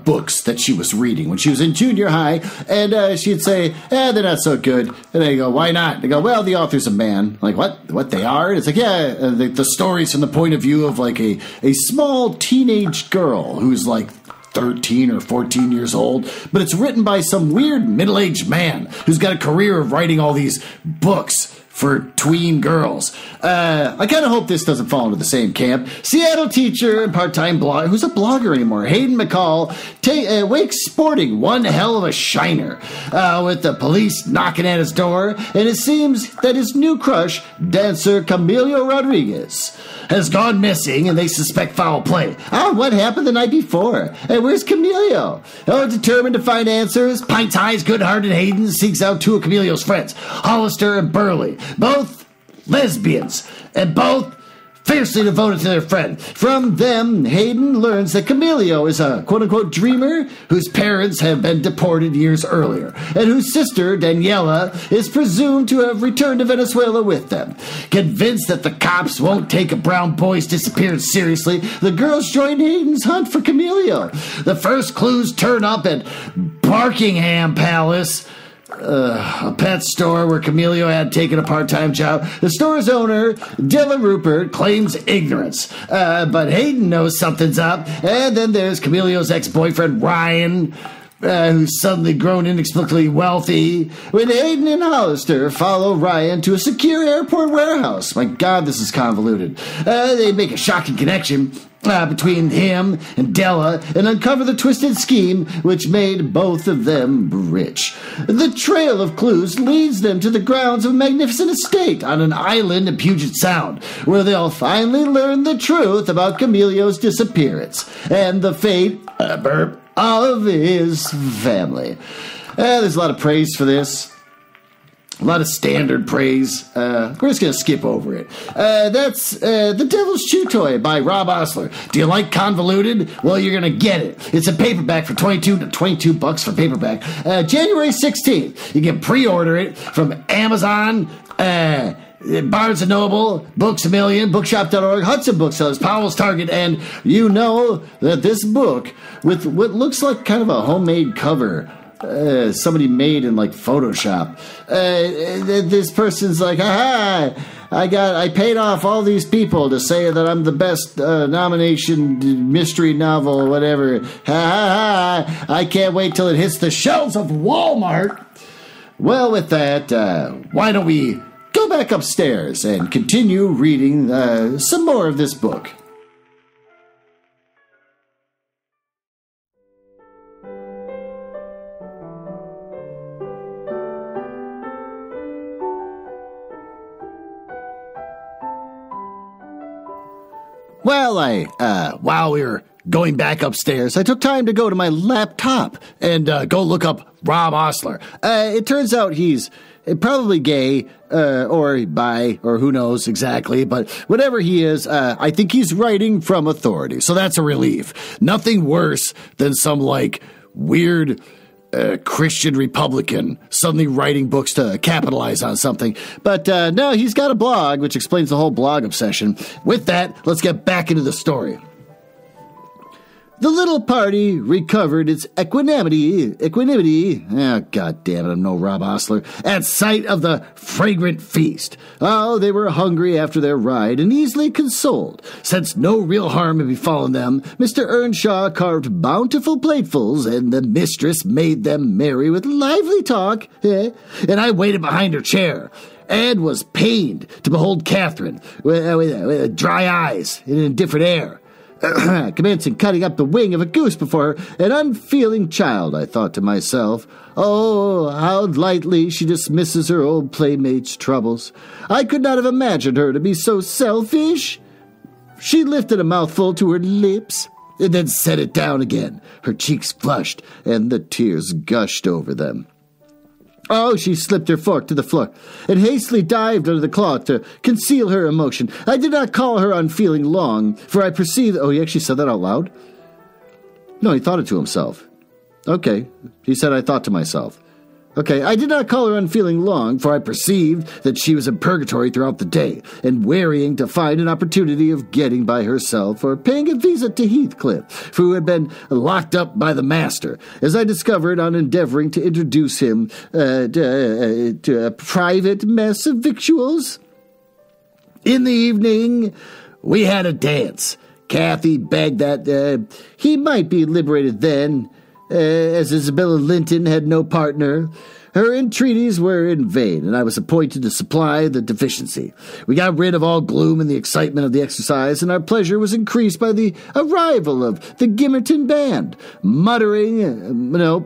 books that she was reading when she was in junior high. And she'd say, they're not so good. And I go, why not? They go, well, the author's a man. I'm like, what they are? And it's like, yeah, the story's from the point of view of like a small teenage girl who's like 13 or 14 years old, but it's written by some weird middle-aged man who's got a career of writing all these books for tween girls. I kind of hope this doesn't fall into the same camp. Seattle teacher and part-time blogger, who's a blogger anymore, Hayden McCall, wakes sporting one hell of a shiner, with the police knocking at his door, and it seems that his new crush, dancer Camilo Rodriguez, has gone missing, and they suspect foul play. What happened the night before? Hey, where's Camilo? Determined to find answers, Pints High's good-hearted Hayden seeks out two of Camilio's friends, Hollister and Burley, both lesbians, and both fiercely devoted to their friend. From them, Hayden learns that Camilo is a quote-unquote dreamer whose parents have been deported years earlier, and whose sister, Daniela, is presumed to have returned to Venezuela with them. Convinced that the cops won't take a brown boy's disappearance seriously, the girls join Hayden's hunt for Camilo. The first clues turn up at Barkingham Palace, a pet store where Camilo had taken a part-time job. The store's owner, Dylan Rupert, claims ignorance, but Hayden knows something's up. And then there's Camilio's ex-boyfriend, Ryan, who's suddenly grown inexplicably wealthy. When Hayden and Hollister follow Ryan to a secure airport warehouse. My God, this is convoluted. They make a shocking connection between him and Della and uncover the twisted scheme which made both of them rich. The trail of clues leads them to the grounds of a magnificent estate on an island in Puget Sound, where they'll finally learn the truth about Camilio's disappearance and the fate of his family. There's a lot of praise for this. A lot of standard praise. We're just going to skip over it. That's The Devil's Chew Toy by Rob Osler. Do you like convoluted? Well, you're going to get it. It's a paperback for $22 for paperback. January 16th. You can pre-order it from Amazon, Barnes & Noble, Books A Million, Bookshop.org, Hudson Booksellers, Powell's Target, and you know that this book, with what looks like kind of a homemade cover, somebody made in like Photoshop. This person's like, I paid off all these people to say that I'm the best nomination mystery novel, whatever. I can't wait till it hits the shelves of Walmart. Well, with that, why don't we go back upstairs and continue reading some more of this book. Well, while we were going back upstairs, I took time to go to my laptop and go look up Rob Osler. It turns out he's probably gay, or bi, or who knows exactly, but whatever he is, I think he's writing from authority, so that's a relief. Nothing worse than some, weird Christian Republican, suddenly writing books to capitalize on something. But no, he's got a blog, which explains the whole blog obsession. With that, let's get back into the story. The little party recovered its equanimity. Oh, God damn it, I'm no Rob Osler. At sight of the fragrant feast. Oh, they were hungry after their ride and easily consoled. Since no real harm had befallen them, Mr. Earnshaw carved bountiful platefuls, and the mistress made them merry with lively talk. And I waited behind her chair. Ed was pained to behold Catherine with dry eyes and an indifferent air. Commencing cutting up the wing of a goose before her, an unfeeling child, I thought to myself. Oh, how lightly she dismisses her old playmate's troubles. I could not have imagined her to be so selfish. She lifted a mouthful to her lips and then set it down again. Her cheeks flushed and the tears gushed over them. Oh, she slipped her fork to the floor and hastily dived under the cloth to conceal her emotion. I did not call her unfeeling long, for I perceived... Oh, he actually said that out loud? No, he thought it to himself. Okay, he said I thought to myself. Okay, I did not call her unfeeling long, for I perceived that she was in purgatory throughout the day, and wearying to find an opportunity of getting by herself or paying a visit to Heathcliff, who had been locked up by the master, as I discovered on endeavoring to introduce him to a private mess of victuals. In the evening, we had a dance. Cathy begged that he might be liberated then, as Isabella Linton had no partner. Her entreaties were in vain, and I was appointed to supply the deficiency. We got rid of all gloom in the excitement of the exercise, and our pleasure was increased by the arrival of the Gimmerton band,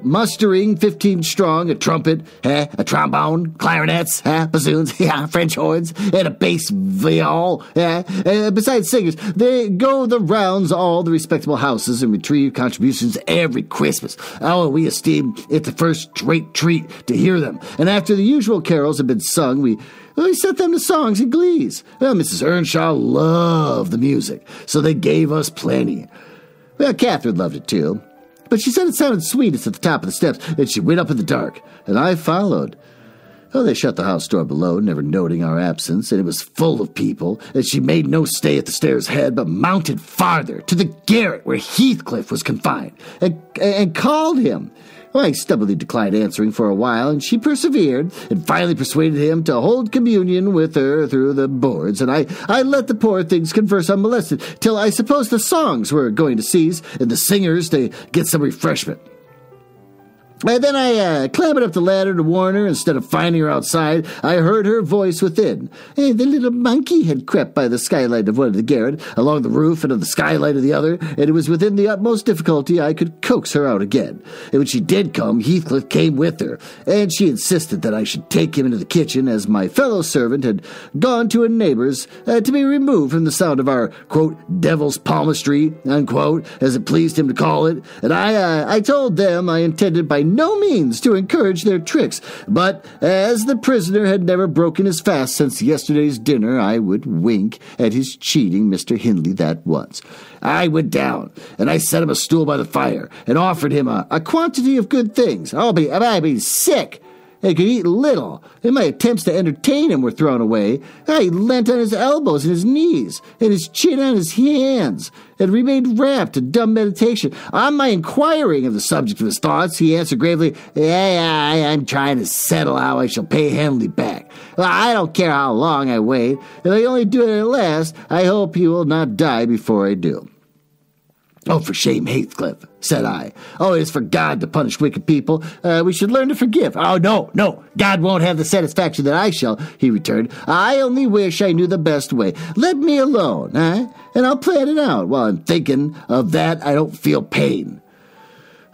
mustering 15 strong, a trumpet, a trombone, clarinets, bassoons, French horns, and a bass viol. Besides singers, they go the rounds all the respectable houses and retrieve contributions every Christmas. Oh, we esteem it the first great treat to hear them, and after the usual carols had been sung, we set them to songs and glees. Well, Mrs. Earnshaw loved the music, so they gave us plenty. Well, Catherine loved it too, but she said it sounded sweetest at the top of the steps, and she went up in the dark, and I followed. Oh, they shut the house door below, never noting our absence, and it was full of people, and she made no stay at the stairs' head, but mounted farther, to the garret where Heathcliff was confined, and called him. Well, I stubbornly declined answering for a while, and she persevered, and finally persuaded him to hold communion with her through the boards, and I let the poor things converse unmolested, till I suppose the songs were going to cease, and the singers to get some refreshment. And then I clambered up the ladder to warn her. Instead of finding her outside, I heard her voice within. The little monkey had crept by the skylight of one of the garret, along the roof and of the skylight of the other, and it was within the utmost difficulty I could coax her out again. And when she did come, Heathcliff came with her, and she insisted that I should take him into the kitchen, as my fellow servant had gone to a neighbor's to be removed from the sound of our, quote, devil's palmistry, unquote, as it pleased him to call it. And I told them I intended by no means to encourage their tricks, but as the prisoner had never broken his fast since yesterday's dinner, I would wink at his cheating Mr. Hindley that once. I went down, and I set him a stool by the fire, and offered him a quantity of good things. I'd be sick. He could eat little, and my attempts to entertain him were thrown away. I leant on his elbows and his knees, and his chin on his hands, and remained wrapped in dumb meditation. On my inquiring of the subject of his thoughts, he answered gravely, I'm trying to settle how I shall pay Henley back. Well, I don't care how long I wait. If I only do it at last, I hope he will not die before I do. Oh, for shame, Heathcliff, said I. Oh, it is for God to punish wicked people. We should learn to forgive. Oh, no, God won't have the satisfaction that I shall, he returned. I only wish I knew the best way. Let me alone, and I'll plan it out. While I'm thinking of that, I don't feel pain.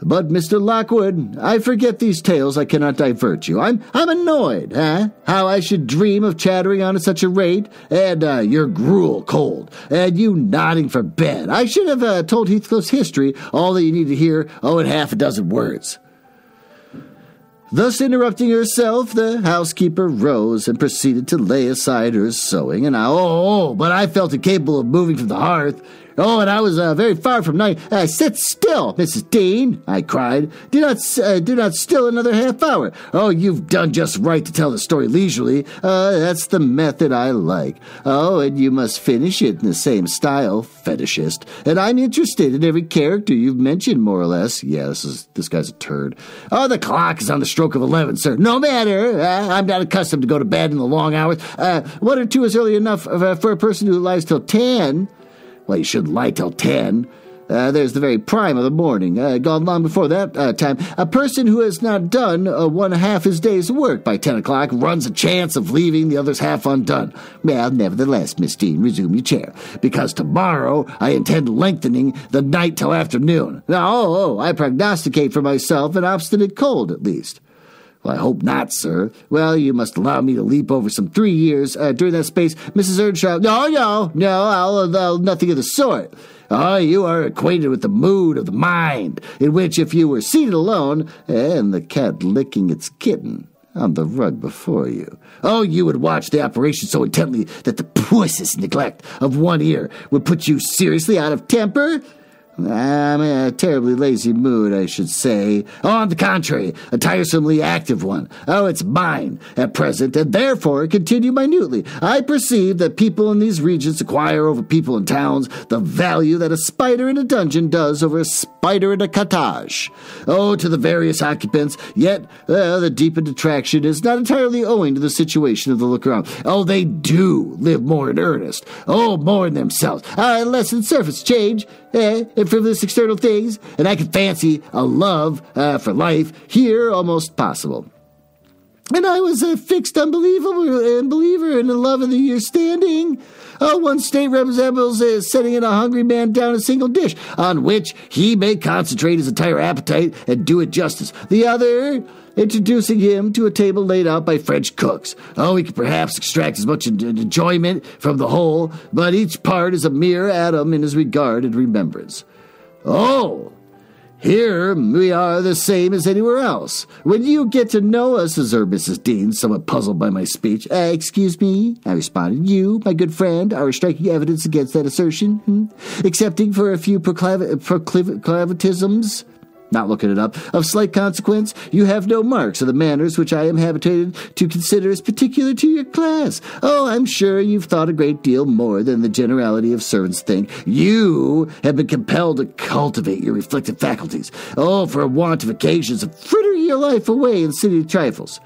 But, Mr. Lockwood, I forget these tales. I cannot divert you. I'm annoyed, how I should dream of chattering on at such a rate, and your gruel cold, and you nodding for bed. I should have told Heathcliff's history, all that you need to hear, in half a dozen words. Thus interrupting herself, the housekeeper rose and proceeded to lay aside her sewing, and but I felt incapable of moving from the hearth. Oh, and I was very far from night. Sit still, Mrs. Dean, I cried. Do not still another half hour. Oh, you've done just right to tell the story leisurely. That's the method I like. Oh, and you must finish it in the same style, fetishist. And I'm interested in every character you've mentioned, more or less. Yeah, this guy's a turd. Oh, the clock is on the stroke of 11, sir. No matter. I'm not accustomed to go to bed in the long hours. 1 or 2 is early enough for a person who lies till 10. Well, you shouldn't lie till 10. There's the very prime of the morning. Gone long before that time. A person who has not done one half his day's work by 10 o'clock runs a chance of leaving the others half undone. Well, nevertheless, Miss Dean, resume your chair, because tomorrow I intend lengthening the night till afternoon. Now, I prognosticate for myself an obstinate cold, at least. Well, I hope not, sir. Well, you must allow me to leap over some 3 years. During that space, Mrs. Earnshaw... No, I'll nothing of the sort. Oh, you are acquainted with the mood of the mind, in which if you were seated alone, and the cat licking its kitten on the rug before you, you would watch the operation so intently that the puissant neglect of one ear would put you seriously out of temper? I'm in a terribly lazy mood, I should say. On the contrary, a tiresomely active one. It's mine at present, and therefore continue minutely. I perceive that people in these regions acquire over people in towns the value that a spider in a dungeon does over a spider in a cottage. To the various occupants, yet the deepened attraction is not entirely owing to the situation of the look-around. They do live more in earnest. More in themselves. Less in surface change, and frivolous external things, and I can fancy a love for life here almost possible. And I was a fixed unbeliever in the love of the year standing. One state resembles setting in a hungry man down a single dish, on which he may concentrate his entire appetite and do it justice. The other, introducing him to a table laid out by French cooks. He can perhaps extract as much enjoyment from the whole, but each part is a mere atom in his regard and remembrance. Here we are the same as anywhere else. When you get to know us, observed Mrs. Dean, somewhat puzzled by my speech. Excuse me, I responded. You, my good friend, are striking evidence against that assertion, excepting for a few proclivitisms, not looking it up, of slight consequence. You have no marks of the manners which I am habituated to consider as particular to your class. I'm sure you've thought a great deal more than the generality of servants think. You have been compelled to cultivate your reflective faculties, for want of occasions of frittering your life away in city trifles.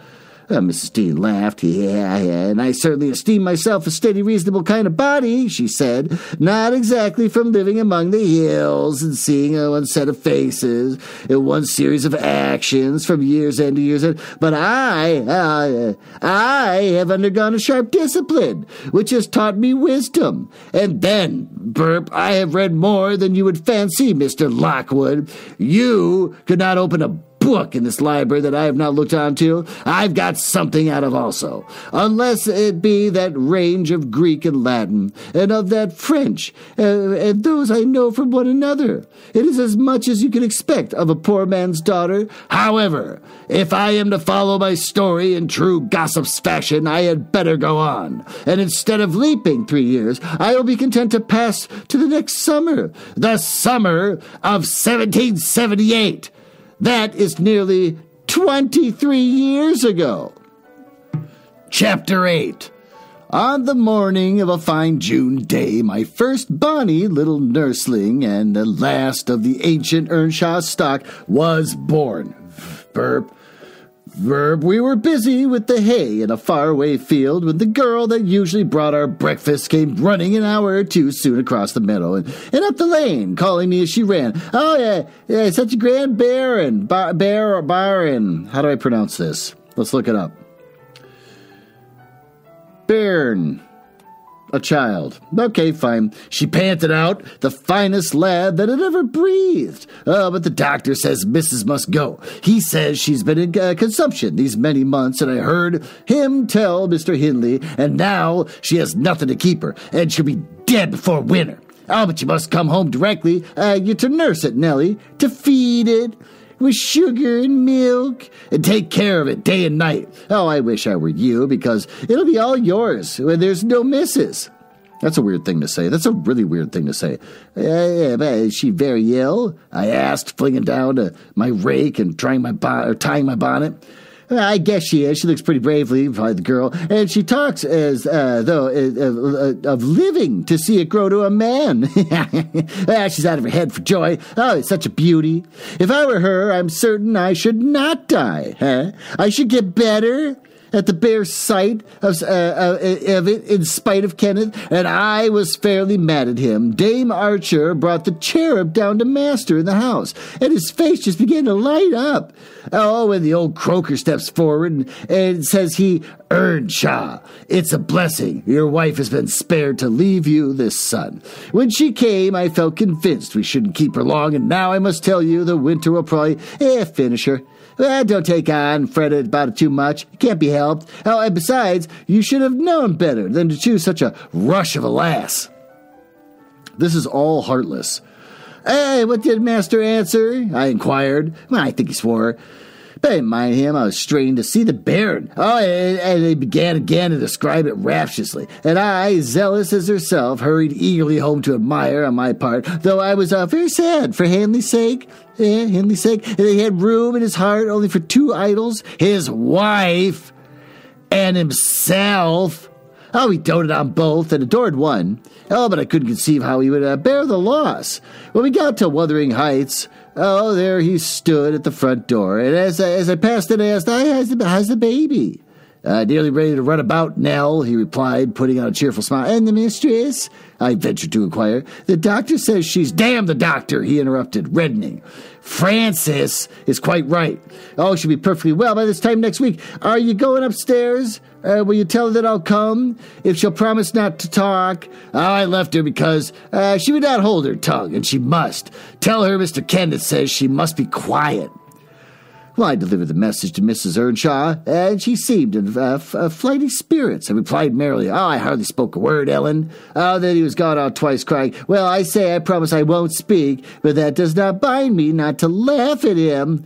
Mrs. Dean laughed. Yeah, and I certainly esteem myself a steady, reasonable kind of body, she said. Not exactly from living among the hills and seeing one set of faces and one series of actions from year's end to year's end. But I have undergone a sharp discipline, which has taught me wisdom. And then, Burp, I have read more than you would fancy, Mr. Lockwood. You could not open a book in this library that I have not looked onto. I've got something out of also, unless it be that range of Greek and Latin, and of that French, and those I know from one another. It is as much as you can expect of a poor man's daughter. However, if I am to follow my story in true gossip's fashion, I had better go on, and instead of leaping 3 years, I will be content to pass to the next summer, the summer of 1778. That is nearly 23 years ago. Chapter 8. On the morning of a fine June day, my first bonny little nursling and the last of the ancient Earnshaw stock was born. Burp. We were busy with the hay in a faraway field when the girl that usually brought our breakfast came running an hour or two soon across the meadow and up the lane, calling me as she ran. Yeah, such a grand baron. Baron. How do I pronounce this? Let's look it up. Bairn. A child. Okay, fine. She panted out, the finest lad that had ever breathed. But the doctor says Mrs. must go. He says she's been in consumption these many months, and I heard him tell Mr. Hindley, and now she has nothing to keep her, and she'll be dead before winter. But you must come home directly. You're to nurse it, Nellie, to feed it with sugar and milk, and take care of it day and night. I wish I were you, because it'll be all yours when there's no missus. That's a weird thing to say. That's a really weird thing to say. Is she very ill? I asked, flinging down my rake and tying my bonnet. I guess she is. She looks pretty bravely, replied the girl, and she talks as though of living to see it grow to a man. She's out of her head for joy. Oh, it's such a beauty. If I were her, I'm certain I should not die. Huh? I should get better at the bare sight of it, in spite of Kenneth, and I was fairly mad at him. Dame Archer brought the cherub down to master in the house, and his face just began to light up. Oh, and the old croaker steps forward and says Earnshaw, it's a blessing. Your wife has been spared to leave you this son. When she came, I felt convinced we shouldn't keep her long, and now I must tell you the winter will probably finish her. Well, don't take on, fret about it too much. It can't be helped. Oh, and besides, you should have known better than to choose such a rush of a lass. This is all heartless. Hey, what did Master answer? I inquired. Well, I think he swore. But I didn't mind him. I was strained to see the Baron. Oh, and they began again to describe it rapturously. And I, zealous as herself, hurried eagerly home to admire on my part, though I was very sad for Hanley's sake. Hanley's sake. He had room in his heart only for two idols, his wife and himself. Oh, he doted on both and adored one. Oh, but I couldn't conceive how he would bear the loss. When we got to Wuthering Heights, oh, there he stood at the front door, and as I passed it, I asked, how's the baby? Nearly ready to run about, Nell, he replied, putting on a cheerful smile. And the mistress? I ventured to inquire. The doctor says she's... Damn the doctor, he interrupted, reddening. Francis is quite right. Oh, she'll be perfectly well by this time next week. Are you going upstairs? Will you tell her that I'll come? If she'll promise not to talk. Oh, I left her because she would not hold her tongue, and she must. Tell her Mr. Kenneth says she must be quiet. Well, I delivered the message to Mrs. Earnshaw, and she seemed in flighty spirits. I replied merrily, I hardly spoke a word, Ellen. Oh, then he was gone out twice, crying, well, I say I promise I won't speak, but that does not bind me not to laugh at him.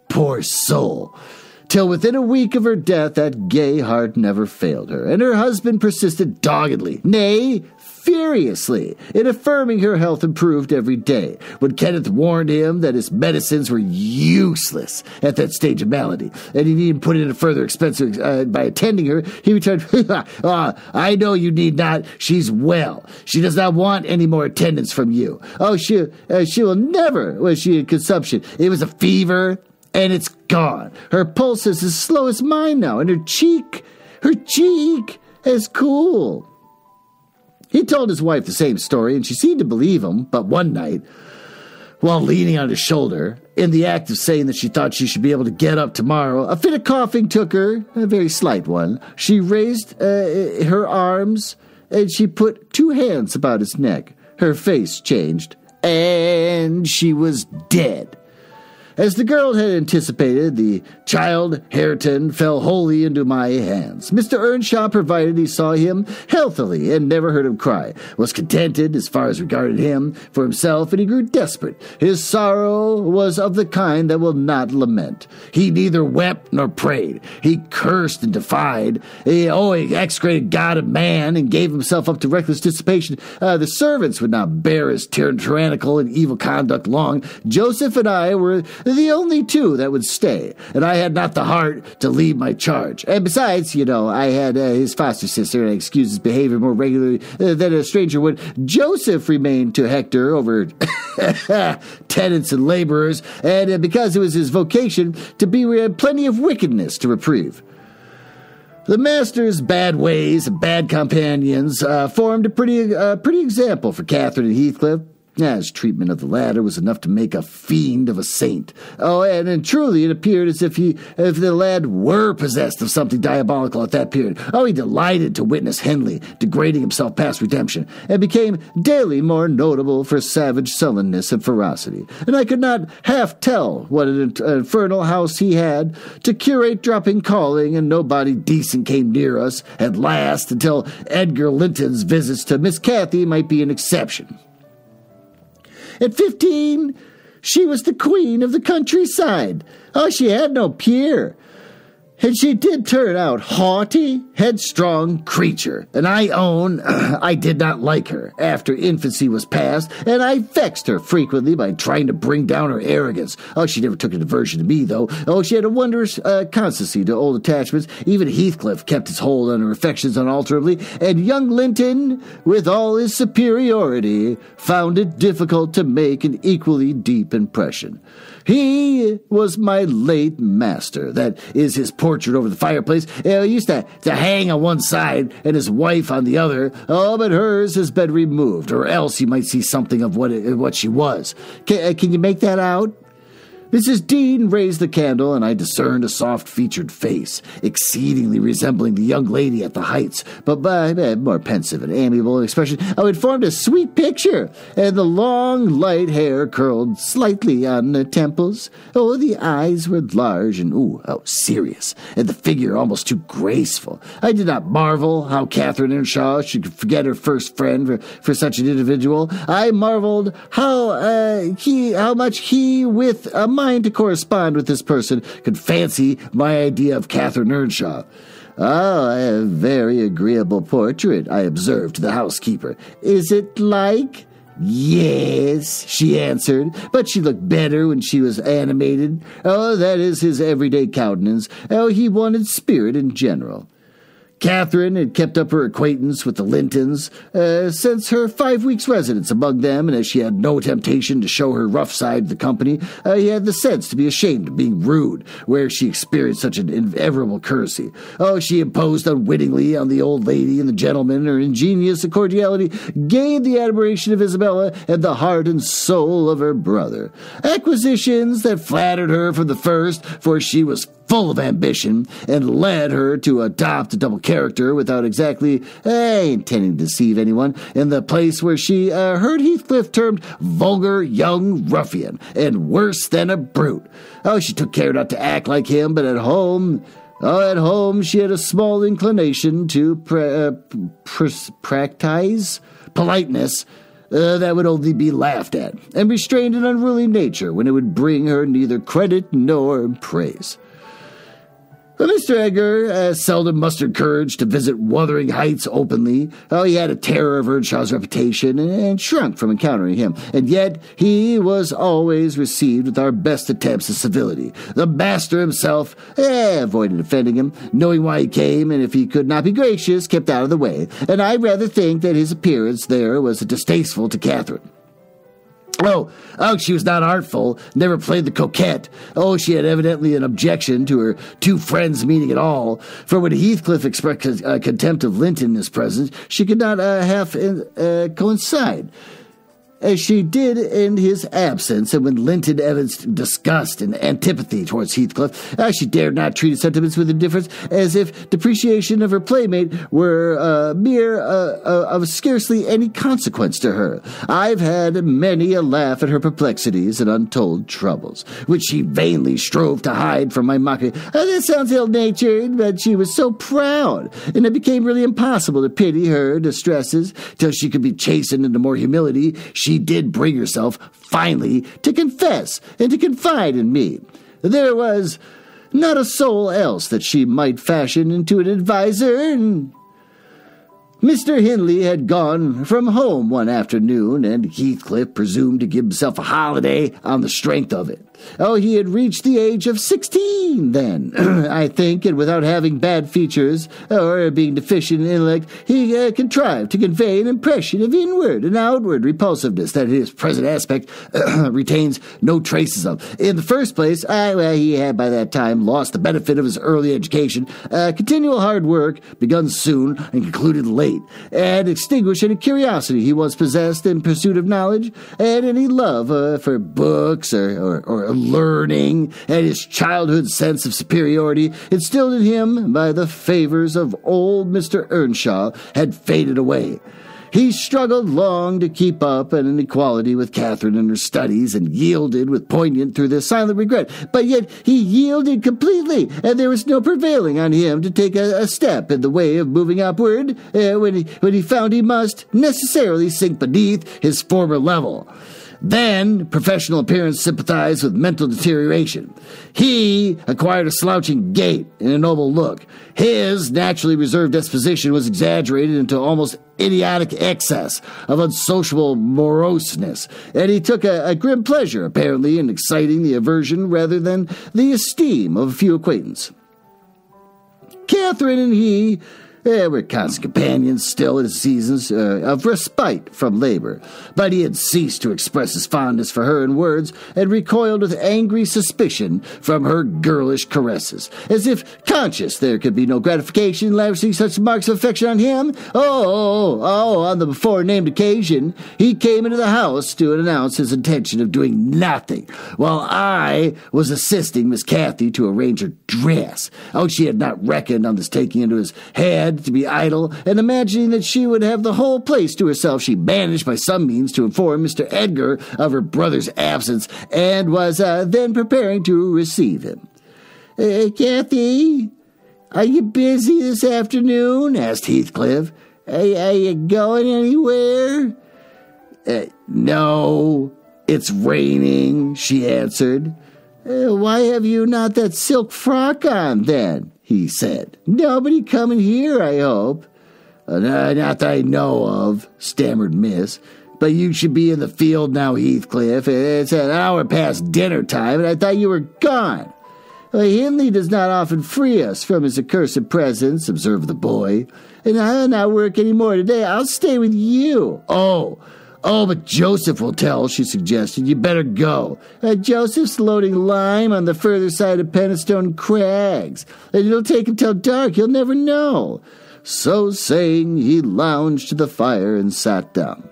Poor soul. Till within a week of her death, that gay heart never failed her, and her husband persisted doggedly, nay, furiously, in affirming her health improved every day. When Kenneth warned him that his medicines were useless at that stage of malady, and he needn't put in a further expense by attending her, he returned, I know you need not. She's well. She does not want any more attendance from you. Oh, she will never, was she in consumption? It was a fever, and it's gone. Her pulse is as slow as mine now, and her cheek is cool. He told his wife the same story, and she seemed to believe him, but one night, while leaning on his shoulder, in the act of saying that she thought she should be able to get up tomorrow, a fit of coughing took her, a very slight one. She raised her arms, and she put two hands about his neck. Her face changed, and she was dead. As the girl had anticipated, the child, Hareton, fell wholly into my hands. Mr. Earnshaw, provided he saw him healthily and never heard him cry, was contented as far as regarded him for himself, and he grew desperate. His sorrow was of the kind that will not lament. He neither wept nor prayed. He cursed and defied. He execrated God and man and gave himself up to reckless dissipation. The servants would not bear his tyrannical and evil conduct long. Joseph and I were the only two that would stay, and I had not the heart to leave my charge. And besides, I had his foster sister, and I excused his behavior more regularly than a stranger would. Joseph remained to Hector over tenants and laborers, and because it was his vocation to be, we had plenty of wickedness to reprieve. The master's bad ways and bad companions formed a pretty example for Catherine and Heathcliff. His treatment of the latter was enough to make a fiend of a saint. Oh, and truly it appeared as if the lad were possessed of something diabolical at that period. Oh, he delighted to witness Henley degrading himself past redemption, and became daily more notable for savage sullenness and ferocity. And I could not half tell what an infernal house he had. To curate dropping calling, and nobody decent came near us at last, until Edgar Linton's visits to Miss Cathy might be an exception. At 15, she was the queen of the countryside. Oh, she had no peer. And she did turn out haughty, headstrong creature, and I own I did not like her after infancy was past, and I vexed her frequently by trying to bring down her arrogance. Oh, she never took a diversion to me, though. Oh, she had a wondrous constancy to old attachments. Even Heathcliff kept his hold on her affections unalterably, and young Linton, with all his superiority, found it difficult to make an equally deep impression. He was my late master. That is his portrait over the fireplace. He used to hang on one side and his wife on the other. Oh, but hers has been removed, or else you might see something of what she was. Can you make that out? Mrs. Dean raised the candle, and I discerned a soft-featured face, exceedingly resembling the young lady at the Heights, but by more pensive and amiable in expression. Oh, it formed a sweet picture, and the long, light hair curled slightly on the temples. Oh, the eyes were large and, serious, and the figure almost too graceful. I did not marvel how Catherine Earnshaw should forget her first friend for such an individual. I marveled how much he, with a mind to correspond with this person, could fancy my idea of Catherine Earnshaw. A very agreeable portrait, I observed to the housekeeper. Is it like? Yes, she answered, but she looked better when she was animated. Oh, that is his everyday countenance. Oh, he wanted spirit in general. Catherine had kept up her acquaintance with the Lintons since her 5 weeks' residence among them, and as she had no temptation to show her rough side to the company, he had the sense to be ashamed of being rude, where she experienced such an inevitable courtesy. Oh, she imposed unwittingly on the old lady and the gentleman. Her ingenious cordiality gained the admiration of Isabella and the heart and soul of her brother. Acquisitions that flattered her from the first, for she was full of ambition, and led her to adopt a double character without exactly intending to deceive anyone, in the place where she heard Heathcliff termed vulgar young ruffian, and worse than a brute. Oh, she took care not to act like him, but at home she had a small inclination to practice politeness that would only be laughed at, and restrained an unruly nature when it would bring her neither credit nor praise. But Mr. Edgar seldom mustered courage to visit Wuthering Heights openly. Oh, he had a terror of Earnshaw's reputation and shrunk from encountering him. And yet he was always received with our best attempts at civility. The master himself avoided offending him, knowing why he came, and if he could not be gracious, kept out of the way. And I rather think that his appearance there was distasteful to Catherine. Oh, she was not artful, never played the coquette. Oh, she had evidently an objection to her two friends meeting at all, for when Heathcliff expressed contempt of Linton in his presence, she could not half coincide, as she did in his absence, and when Linton evinced disgust and antipathy towards Heathcliff, she dared not treat his sentiments with indifference, as if depreciation of her playmate were of scarcely any consequence to her. I've had many a laugh at her perplexities and untold troubles, which she vainly strove to hide from my mockery. That sounds ill-natured, but she was so proud, and it became really impossible to pity her distresses till she could be chastened into more humility. She did bring herself, finally, to confess and to confide in me. There was not a soul else that she might fashion into an adviser, and Mr. Hindley had gone from home one afternoon, and Heathcliff presumed to give himself a holiday on the strength of it. Oh, he had reached the age of 16 then, I think, and without having bad features or being deficient in intellect, he contrived to convey an impression of inward and outward repulsiveness that his present aspect retains no traces of. In the first place, he had by that time lost the benefit of his early education. Continual hard work, begun soon and concluded late, and extinguished any curiosity he once possessed in pursuit of knowledge, and any love for books or learning, and his childhood sense of superiority, instilled in him by the favors of old Mr. Earnshaw, had faded away. He struggled long to keep up an equality with Catherine in her studies, and yielded with poignant through this silent regret. But yet he yielded completely, and there was no prevailing on him to take a step in the way of moving upward, when he found he must necessarily sink beneath his former level. Then, professional appearance sympathized with mental deterioration. He acquired a slouching gait and a noble look. His naturally reserved disposition was exaggerated into almost idiotic excess of unsociable moroseness, and he took a grim pleasure, apparently, in exciting the aversion rather than the esteem of a few acquaintance. Catherine and he were constant companions still in his seasons of respite from labor, but he had ceased to express his fondness for her in words and recoiled with angry suspicion from her girlish caresses, as if conscious there could be no gratification in lavishing such marks of affection on him. On the before-named occasion, he came into the house to announce his intention of doing nothing, while I was assisting Miss Cathy to arrange her dress. She had not reckoned on this taking into his head to be idle, and imagining that she would have the whole place to herself, she managed by some means to inform Mr. Edgar of her brother's absence, and was then preparing to receive him. Cathy, are you busy this afternoon? Asked Heathcliff. Are you going anywhere? No, it's raining, she answered. Why have you not that silk frock on, then? He said. Nobody coming here, I hope. Not that I know of, stammered Miss. But you should be in the field now, Heathcliff. It's an hour past dinner time, and I thought you were gone. Hindley does not often free us from his accursed presence, observed the boy. And I'll not work any more today. I'll stay with you. Oh, but Joseph will tell, she suggested. You better go. Joseph's loading lime on the further side of Penistone Crags, and it'll take him till dark. He'll never know. So saying, he lounged to the fire and sat down.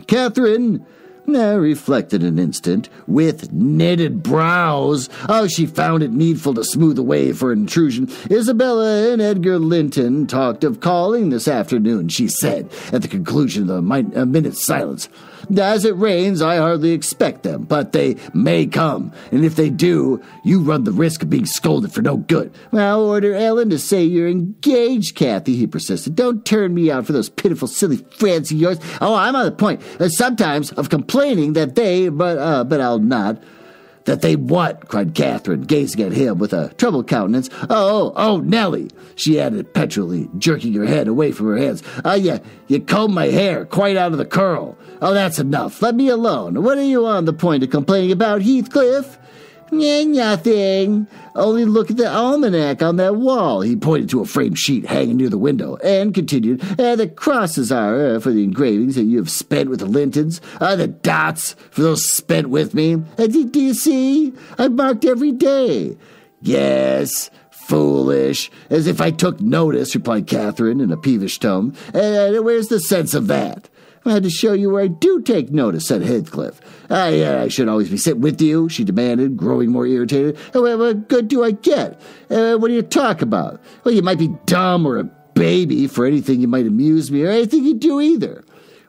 Catherine reflected an instant, with knitted brows. She found it needful to smooth away for an intrusion. Isabella and Edgar Linton talked of calling this afternoon, she said, at the conclusion of a minute's silence. As it rains, I hardly expect them, but they may come, and if they do, you run the risk of being scolded for no good. Well, order Ellen to say you're engaged, Cathy, he persisted. Don't turn me out for those pitiful, silly friends of yours. I'm on the point, sometimes, of complaining that they, but I'll not. That they what? Cried Catherine, gazing at him with a troubled countenance. Oh, Nellie, she added petulantly, jerking her head away from her hands. You combed my hair quite out of the curl. That's enough. Let me alone. What are you on the point of complaining about, Heathcliff? Nothing. Only look at the almanac on that wall. He pointed to a framed sheet hanging near the window, and continued, the crosses are for the engravings that you have spent with the Lintons, the dots for those spent with me. Do you see? I've marked every day. Yes, foolish. As if I took notice, replied Catherine in a peevish tone. Where's the sense of that? I had to show you where I do take notice, said Heathcliff. I should always be sitting with you, she demanded, growing more irritated. What good do I get? What do you talk about? Well, you might be dumb or a baby for anything you might amuse me, or anything you do either.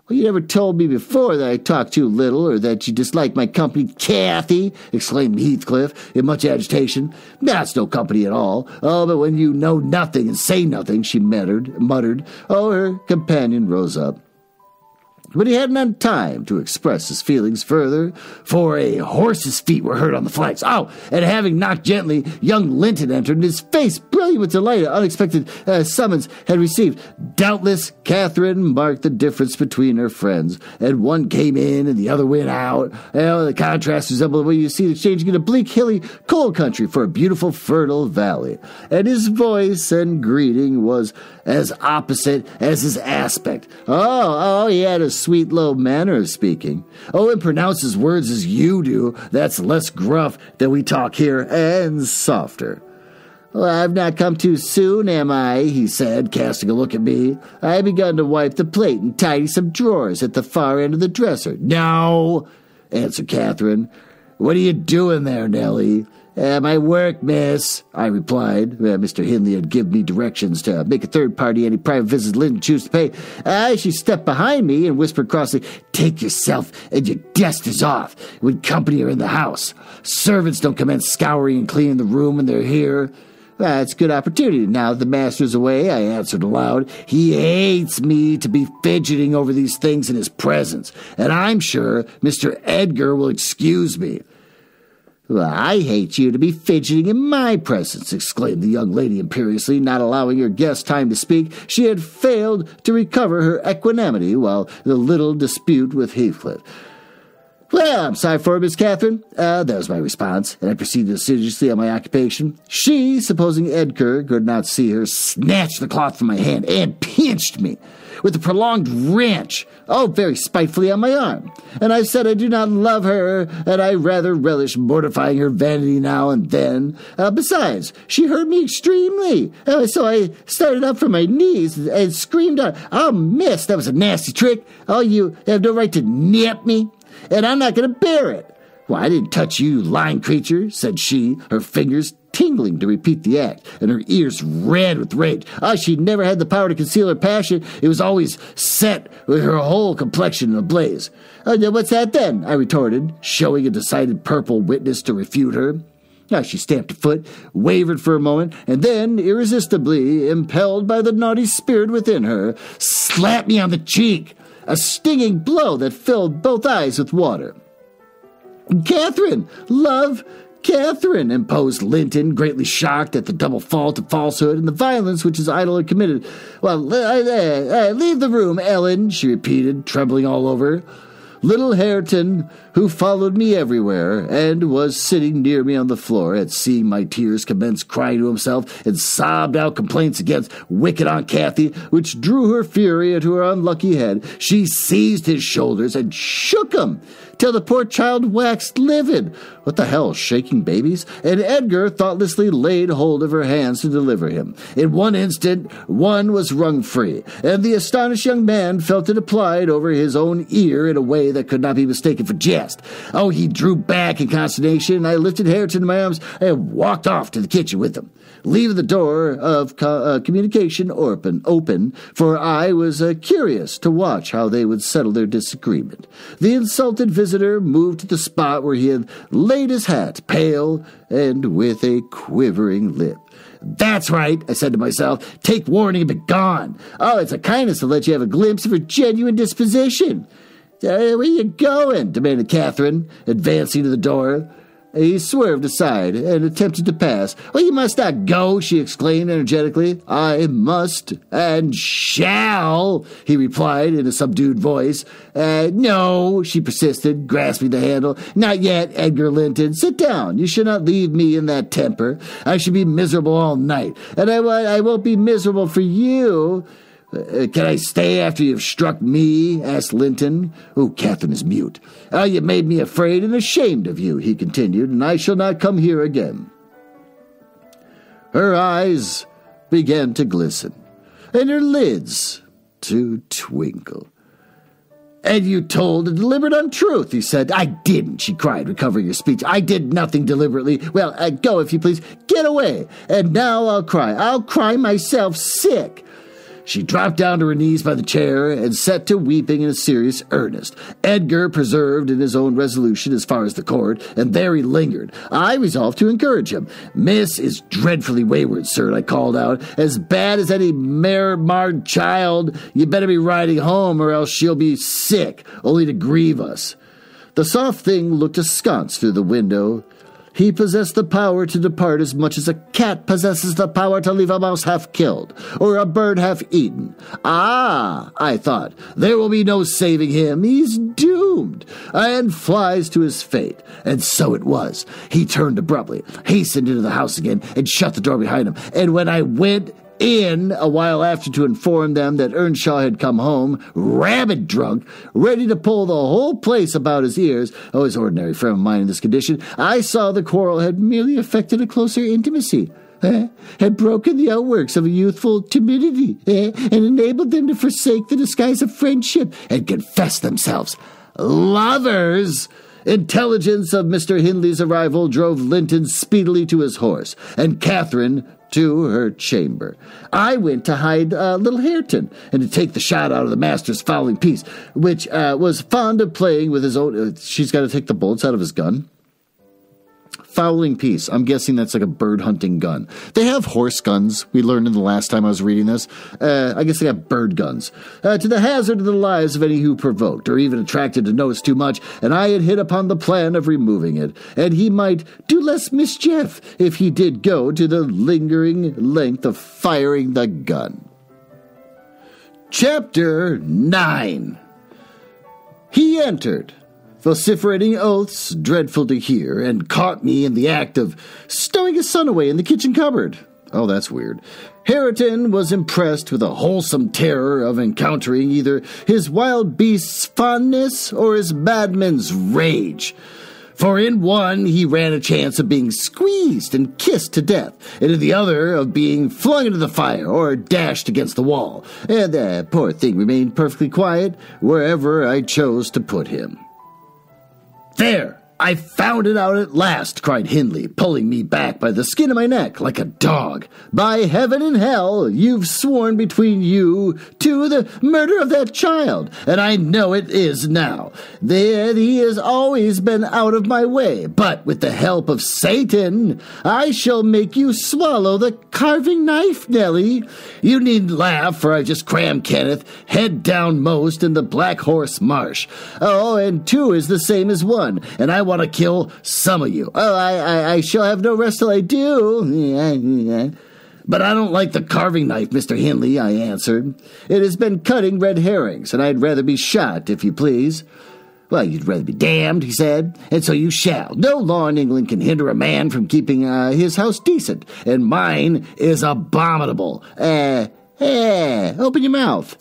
Well, you never told me before that I talk too little, or that you dislike my company, Cathy, exclaimed Heathcliff in much agitation. That's no company at all. But when you know nothing and say nothing, she muttered. Her companion rose up. But he hadn't had time to express his feelings further, for a horse's feet were heard on the flags. And having knocked gently, young Linton entered, and his face brilliant with delight at unexpected summons had received. Doubtless, Catherine marked the difference between her friends, and one came in and the other went out. The contrast resembled what you see exchanging in a bleak, hilly, cold country for a beautiful, fertile valley. And his voice and greeting was as opposite as his aspect. He had a sweet, low manner of speaking. And pronounces words as you do. That's less gruff than we talk here, and softer. I've not come too soon, am I? He said, casting a look at me. I had begun to wipe the plate and tidy some drawers at the far end of the dresser. No, answered Catherine. What are you doing there, Nellie? My work, miss, I replied. Mr. Hindley had given me directions to make a third party any private visits Linton choose to pay. She stepped behind me and whispered crossly, take yourself and your dusters off when company are in the house. Servants don't commence scouring and cleaning the room when they're here. It's a good opportunity. Now that the master's away, I answered aloud. He hates me to be fidgeting over these things in his presence, and I'm sure Mr. Edgar will excuse me. Well, I hate you to be fidgeting in my presence, exclaimed the young lady imperiously, not allowing her guest time to speak. She had failed to recover her equanimity while the little dispute with Heathcliff. Well, I'm sorry for it, Miss Catherine. That was my response, and I proceeded assiduously on my occupation. She, supposing Edgar could not see her, snatched the cloth from my hand and pinched me with a prolonged wrench, very spitefully on my arm. And I said I do not love her, and I rather relish mortifying her vanity now and then. Besides, she hurt me extremely. So I started up from my knees and screamed out, "Oh, miss, that was a nasty trick. Oh, you have no right to nip me, and I'm not going to bear it." "Well, I didn't touch you, lying creature," said she, her fingers tingling to repeat the act, and her ears red with rage. She never had the power to conceal her passion. It was always set with her whole complexion in a blaze. "What's that then?" I retorted, showing a decided purple witness to refute her. She stamped a foot, wavered for a moment, and then, irresistibly impelled by the naughty spirit within her, slapped me on the cheek, a stinging blow that filled both eyes with water. "Catherine, love, Catherine," imposed Linton, greatly shocked at the double fault of falsehood and the violence which his idol had committed. "Well, leave the room, Ellen," she repeated, trembling all over. Little Hareton, who followed me everywhere, and was sitting near me on the floor, at seeing my tears, commenced crying to himself, and sobbed out complaints against wicked Aunt Cathy, which drew her fury into her unlucky head. She seized his shoulders and shook him, till the poor child waxed livid. What the hell, shaking babies? And Edgar thoughtlessly laid hold of her hands to deliver him. In one instant, one was wrung free, and the astonished young man felt it applied over his own ear in a way that could not be mistaken for jest. He drew back in consternation, and I lifted Hareton in my arms and walked off to the kitchen with him, leaving the door of communication open, for I was curious to watch how they would settle their disagreement. The insulted visitor moved to the spot where he had laid his hat, pale and with a quivering lip. "That's right," I said to myself. "Take warning and be gone. It's a kindness to let you have a glimpse of her genuine disposition." "Where you going?" demanded Catherine, advancing to the door. He swerved aside and attempted to pass. "You must not go," she exclaimed energetically. "I must and shall," he replied in a subdued voice. "No," she persisted, grasping the handle. "Not yet, Edgar Linton. Sit down. You should not leave me in that temper. I should be miserable all night, and I won't be miserable for you." "Can I stay after you've struck me?" asked Linton. Catherine is mute. "You made me afraid and ashamed of you," he continued, "and I shall not come here again." Her eyes began to glisten, and her lids to twinkle. "And you told a deliberate untruth," he said. "I didn't," she cried, recovering her speech. "I did nothing deliberately. Well, go if you please. Get away. And now I'll cry. I'll cry myself sick." She dropped down to her knees by the chair and set to weeping in a serious earnest. Edgar persevered in his own resolution as far as the court, and there he lingered. I resolved to encourage him. "Miss is dreadfully wayward, sir," I called out. "As bad as any mare-marred child. You better be riding home, or else she'll be sick, only to grieve us." The soft thing looked askance through the window. He possessed the power to depart as much as a cat possesses the power to leave a mouse half killed, or a bird half eaten. I thought, there will be no saving him. He's doomed, and flies to his fate. And so it was. He turned abruptly, hastened into the house again, and shut the door behind him. And when I went in a while after to inform them that Earnshaw had come home, rabid drunk, ready to pull the whole place about his ears, his ordinary frame of mind in this condition, I saw the quarrel had merely affected a closer intimacy, had broken the outworks of a youthful timidity, and enabled them to forsake the disguise of friendship and confess themselves lovers. Intelligence of Mr. Hindley's arrival drove Linton speedily to his horse, and Catherine to her chamber. I went to hide little Hareton, and to take the shot out of the master's fowling piece, which was fond of playing with his own... she's got to take the bullets out of his gun. Fowling piece. I'm guessing that's like a bird hunting gun. They have horse guns, we learned in the last time I was reading this. I guess they have bird guns. To the hazard of the lives of any who provoked, or even attracted to notice too much, and I had hit upon the plan of removing it, and he might do less mischief if he did go to the lingering length of firing the gun. Chapter 9. He entered, vociferating oaths dreadful to hear, and caught me in the act of stowing his son away in the kitchen cupboard. Oh, that's weird. Hareton was impressed with a wholesome terror of encountering either his wild beast's fondness or his madman's rage. For in one he ran a chance of being squeezed and kissed to death, and in the other of being flung into the fire or dashed against the wall, and the poor thing remained perfectly quiet wherever I chose to put him. "There! I found it out at last," cried Hindley, pulling me back by the skin of my neck like a dog. "By heaven and hell, you've sworn between you two the murder of that child, and I know it is now. He has always been out of my way, but with the help of Satan, I shall make you swallow the carving knife, Nellie. You needn't laugh, for I just crammed Kenneth head downmost in the Black Horse Marsh. Oh, and two is the same as one, and I want to kill some of you. Oh, I shall have no rest till I do." "But I don't like the carving knife, Mr. Hindley," I answered. "It has been cutting red herrings, and I'd rather be shot, if you please." "Well, you'd rather be damned," he said, "and so you shall. No law in England can hinder a man from keeping his house decent, and mine is abominable. Open your mouth."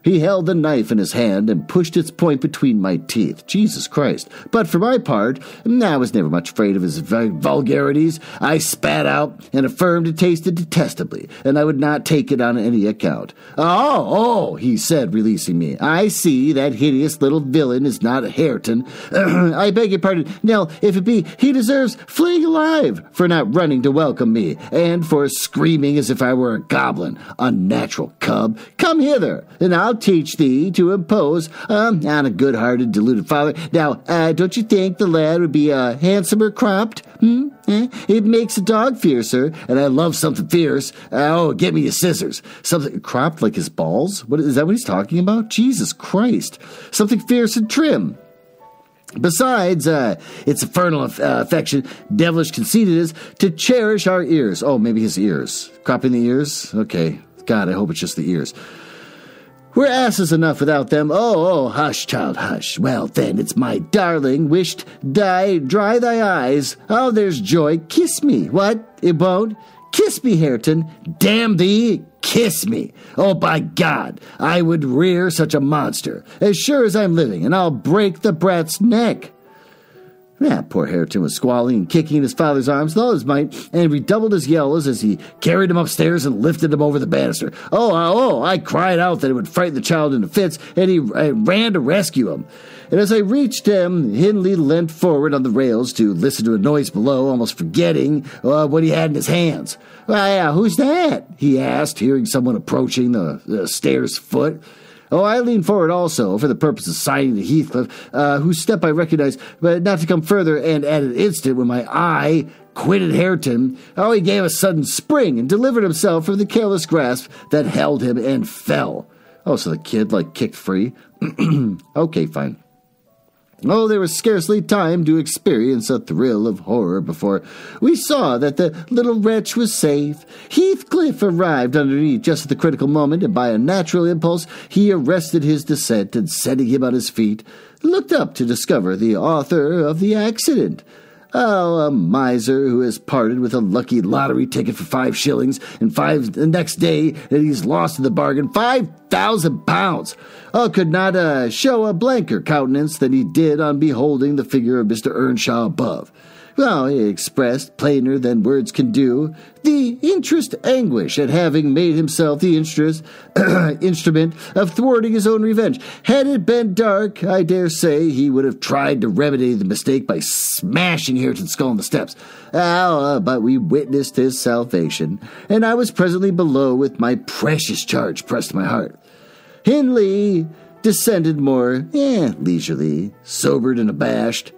He held the knife in his hand and pushed its point between my teeth. Jesus Christ. But for my part, I was never much afraid of his vulgarities. I spat out and affirmed it tasted detestably, and I would not take it on any account. Oh, he said, releasing me. "I see that hideous little villain is not Hareton. I beg your pardon. Now, if it be, he deserves flaying alive for not running to welcome me, and for screaming as if I were a goblin. Unnatural cub. Come hither, and I'll teach thee to impose on a good-hearted, deluded father. Now, don't you think the lad would be handsomer cropped? It makes a dog fiercer, and I love something fierce. Get me your scissors. Something cropped like his balls? Is that what he's talking about? Jesus Christ. Something fierce and trim. Besides, its infernal affection, devilish conceited is, to cherish our ears." Oh, maybe his ears. Cropping the ears? Okay. God, I hope it's just the ears. "We're asses enough without them. Oh, hush, child, hush. Well, then, it's my darling. Wished, dry thy eyes. Oh, there's joy. Kiss me. What? It won't? Kiss me, Hareton. Damn thee, kiss me. Oh, by God, I would rear such a monster, as sure as I'm living, and I'll break the brat's neck." Poor Hareton was squalling and kicking in his father's arms with all his might, and redoubled his yells as he carried him upstairs and lifted him over the banister. I cried out that it would frighten the child into fits, and I ran to rescue him. And as I reached him, Hindley leant forward on the rails to listen to a noise below, almost forgetting what he had in his hands. "Who's that?" he asked, hearing someone approaching the stairs foot. I leaned forward also, for the purpose of signing to Heathcliff, whose step I recognized, but not to come further, and at an instant when my eye quitted Hareton, he gave a sudden spring and delivered himself from the careless grasp that held him and fell. So the kid, kicked free. Okay, fine. There was scarcely time to experience a thrill of horror before we saw that the little wretch was safe. Heathcliff arrived underneath just at the critical moment, and by a natural impulse he arrested his descent, and setting him on his feet, looked up to discover the author of the accident. A miser who has parted with a lucky lottery ticket for 5 shillings, and the next day that he's lost in the bargain £5,000. Could not show a blanker countenance than he did on beholding the figure of Mr. Earnshaw above. He expressed, plainer than words can do, the interest anguish at having made himself the instrument of thwarting his own revenge. Had it been dark, I dare say he would have tried to remedy the mistake by smashing Hareton's skull on the steps. But we witnessed his salvation, and I was presently below with my precious charge pressed to my heart. Hindley descended more leisurely, sobered and abashed.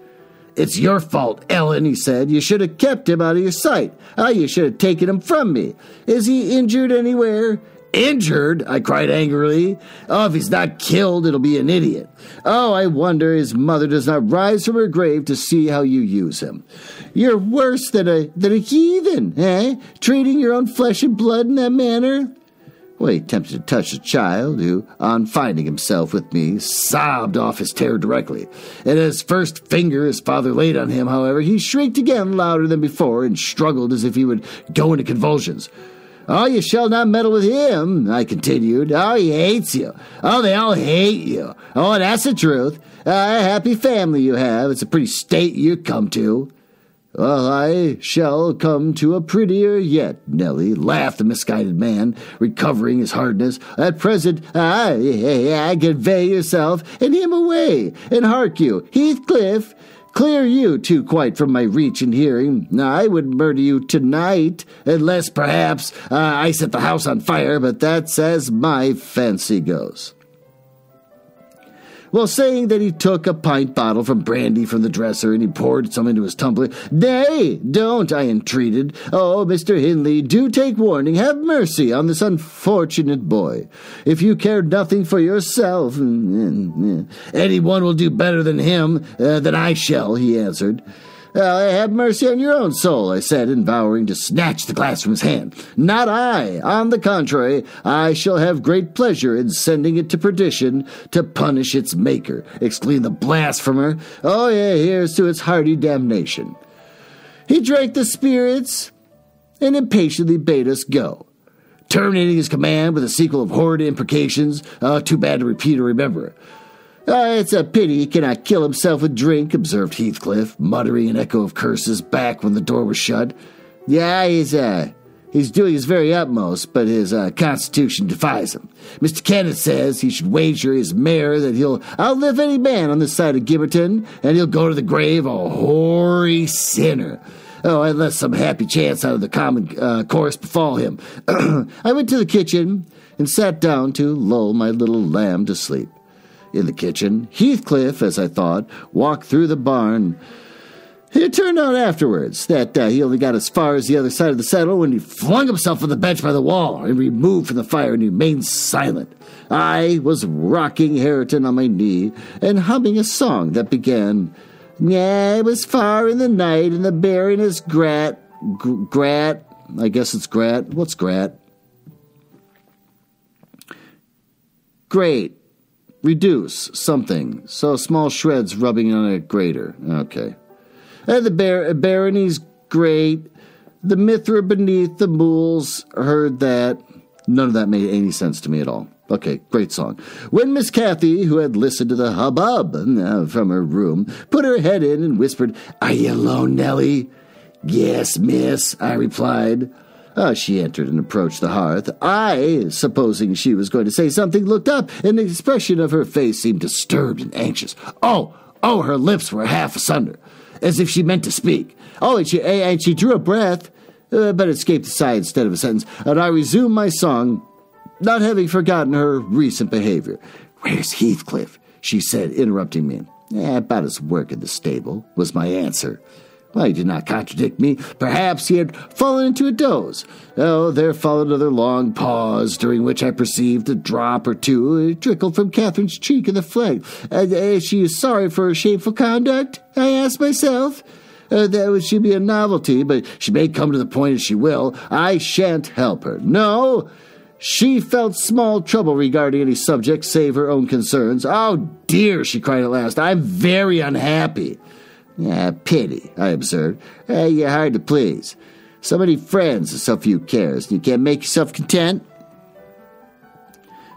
It's your fault, Ellen, he said. You should have kept him out of your sight. You should have taken him from me. Is he injured anywhere? Injured? I cried angrily. If he's not killed, it'll be an idiot. I wonder his mother does not rise from her grave to see how you use him. You're worse than a heathen, eh? Treating your own flesh and blood in that manner? Well, he attempted to touch the child, who, on finding himself with me, sobbed off his terror directly. And his first finger his father laid on him, however, he shrieked again louder than before and struggled as if he would go into convulsions. You shall not meddle with him, I continued. He hates you. They all hate you. That's the truth. A happy family you have. It's a pretty state you come to. I shall come to a prettier yet, Nellie, laughed the misguided man, recovering his hardness. At present, convey yourself and him away. And hark you, Heathcliff, clear you two quite from my reach and hearing. I would murder you tonight, unless perhaps I set the house on fire, but that's as my fancy goes. Well, saying that he took a pint bottle from brandy from the dresser and he poured some into his tumbler. Nay, don't, I entreated. Mr. Hindley, do take warning. Have mercy on this unfortunate boy. If you care nothing for yourself, anyone will do better than him, than I shall, he answered. Have mercy on your own soul, I said, vowing to snatch the glass from his hand. Not I. On the contrary, I shall have great pleasure in sending it to perdition to punish its maker, exclaimed the blasphemer. Here's to its hearty damnation. He drank the spirits and impatiently bade us go, terminating his command with a sequel of horrid imprecations, too bad to repeat or remember. It's a pity he cannot kill himself with drink, observed Heathcliff, muttering an echo of curses back when the door was shut. He's doing his very utmost, but his constitution defies him. Mr. Kenneth says he should wager his mare that he'll outlive any man on this side of Gimmerton, and he'll go to the grave a hoary sinner. Unless some happy chance out of the common course befall him. I went to the kitchen and sat down to lull my little lamb to sleep. In the kitchen, Heathcliff, as I thought, walked through the barn. It turned out afterwards that he only got as far as the other side of the saddle when he flung himself on the bench by the wall and removed from the fire and remained silent. I was rocking Hareton on my knee and humming a song that began, it was far in the night and the bear in his grat, I guess it's grat. What's grat? Great. Reduce something, so small shreds rubbing on a grater. Okay. The barony's great. The mithra beneath the mules heard that. None of that made any sense to me at all. Okay, great song. When Miss Cathy, who had listened to the hubbub from her room, put her head in and whispered, Are you alone, Nellie? Yes, miss, I replied. She entered and approached the hearth. I, supposing she was going to say something, looked up, and the expression of her face seemed disturbed and anxious. Her lips were half asunder, as if she meant to speak. And she drew a breath, but escaped a sigh instead of a sentence, and I resumed my song, not having forgotten her recent behavior. Where's Heathcliff? She said, interrupting me. About his work in the stable, was my answer. Well, he did not contradict me. Perhaps he had fallen into a doze. There followed another long pause, during which I perceived a drop or two trickle from Catherine's cheek in the flag. Is she sorry for her shameful conduct? I asked myself. That should be a novelty, but she may come to the point as she will. I shan't help her. No, she felt small trouble regarding any subject save her own concerns. Oh, dear, she cried at last. I'm very unhappy. Pity, I observed. You're hard to please. So many friends and so few cares, and you can't make yourself content?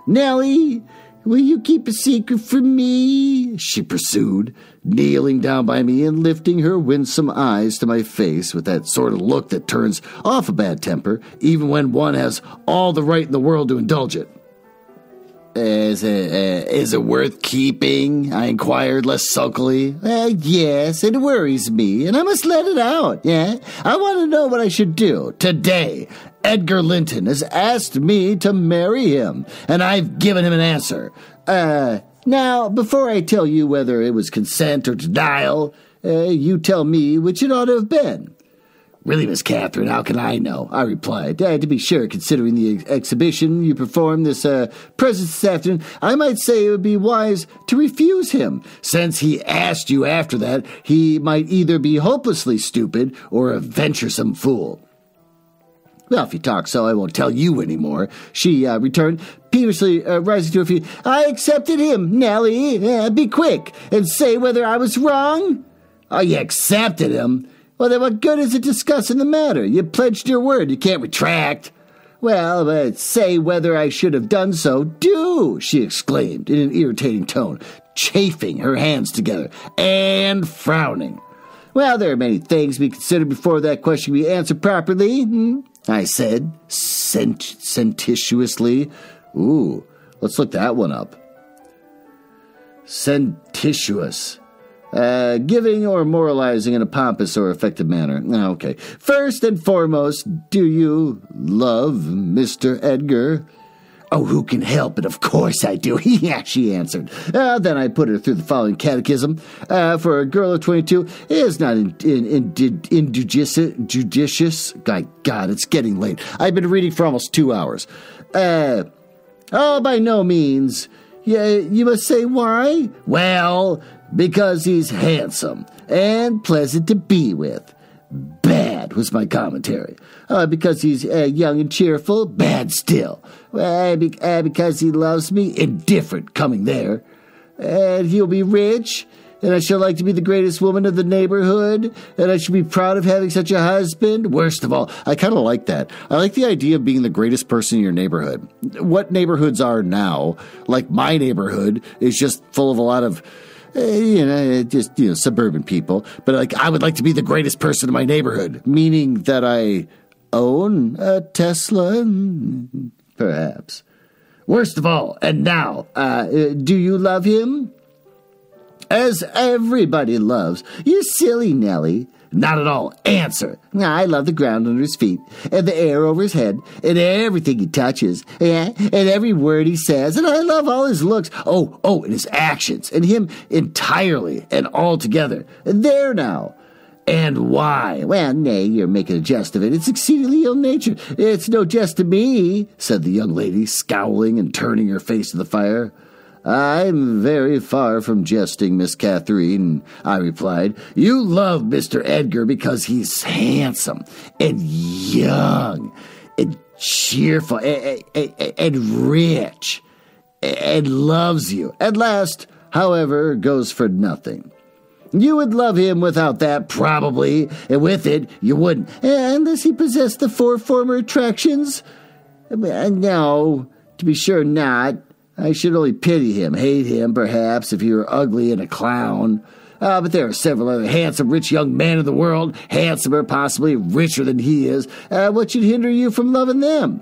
Nellie, will you keep a secret from me? She pursued, kneeling down by me and lifting her winsome eyes to my face with that sort of look that turns off a bad temper, even when one has all the right in the world to indulge it. Is it worth keeping? I inquired less sulkily. Yes, it worries me, and I must let it out, I want to know what I should do. Today, Edgar Linton has asked me to marry him, and I've given him an answer. Now, before I tell you whether it was consent or denial, You tell me which it ought to have been. Really, Miss Catherine, how can I know? I replied. To be sure, considering the exhibition you performed this afternoon, I might say it would be wise to refuse him. Since he asked you after that, he might either be hopelessly stupid or a venturesome fool. Well, if you talk so, I won't tell you any more, she returned, peevishly rising to her feet. I accepted him, Nellie. Be quick and say whether I was wrong. Oh, you accepted him? Well, then what good is it discussing the matter? You pledged your word. You can't retract. Well, say whether I should have done so. Do, she exclaimed in an irritating tone, chafing her hands together and frowning. Well, there are many things to be considered before that question can be answered properly, I said, sententiously. Ooh, let's look that one up. Sententious. Giving or moralizing in a pompous or effective manner. Okay. First and foremost, do you love Mr. Edgar? Oh, who can help it? Of course I do. Yeah, she answered. Then I put her through the following catechism. For a girl of 22, it is not injudicious. God, it's getting late. I've been reading for almost 2 hours. By no means. Yeah, you must say why? Well, because he's handsome and pleasant to be with. Bad was my commentary. Because he's young and cheerful. Bad still. Because he loves me. Indifferent coming there. And he'll be rich. And I shall like to be the greatest woman of the neighborhood. And I should be proud of having such a husband. Worst of all, I kind of like that. I like the idea of being the greatest person in your neighborhood. What neighborhoods are now, like my neighborhood, is just full of a lot of suburban people. But I would like to be the greatest person in my neighborhood, meaning that I own a Tesla, perhaps. Worst of all, and now, do you love him? As everybody loves. You silly Nellie. Not at all. Answer. I love the ground under his feet, and the air over his head, and everything he touches, and every word he says, and I love all his looks. Oh, and his actions, and him entirely and altogether. There now. And why? Well, nay, you're making a jest of it. It's exceedingly ill-natured. It's no jest to me, said the young lady, scowling and turning her face to the fire. I'm very far from jesting, Miss Catherine, I replied. You love Mr. Edgar because he's handsome and young and cheerful and rich and loves you. At last, however, goes for nothing. You would love him without that, probably, and with it, you wouldn't, unless he possessed the 4 former attractions. No, to be sure not. I should only pity him, hate him, perhaps, if he were ugly and a clown. But there are several other handsome, rich young men in the world, handsomer, possibly richer than he is. What should hinder you from loving them?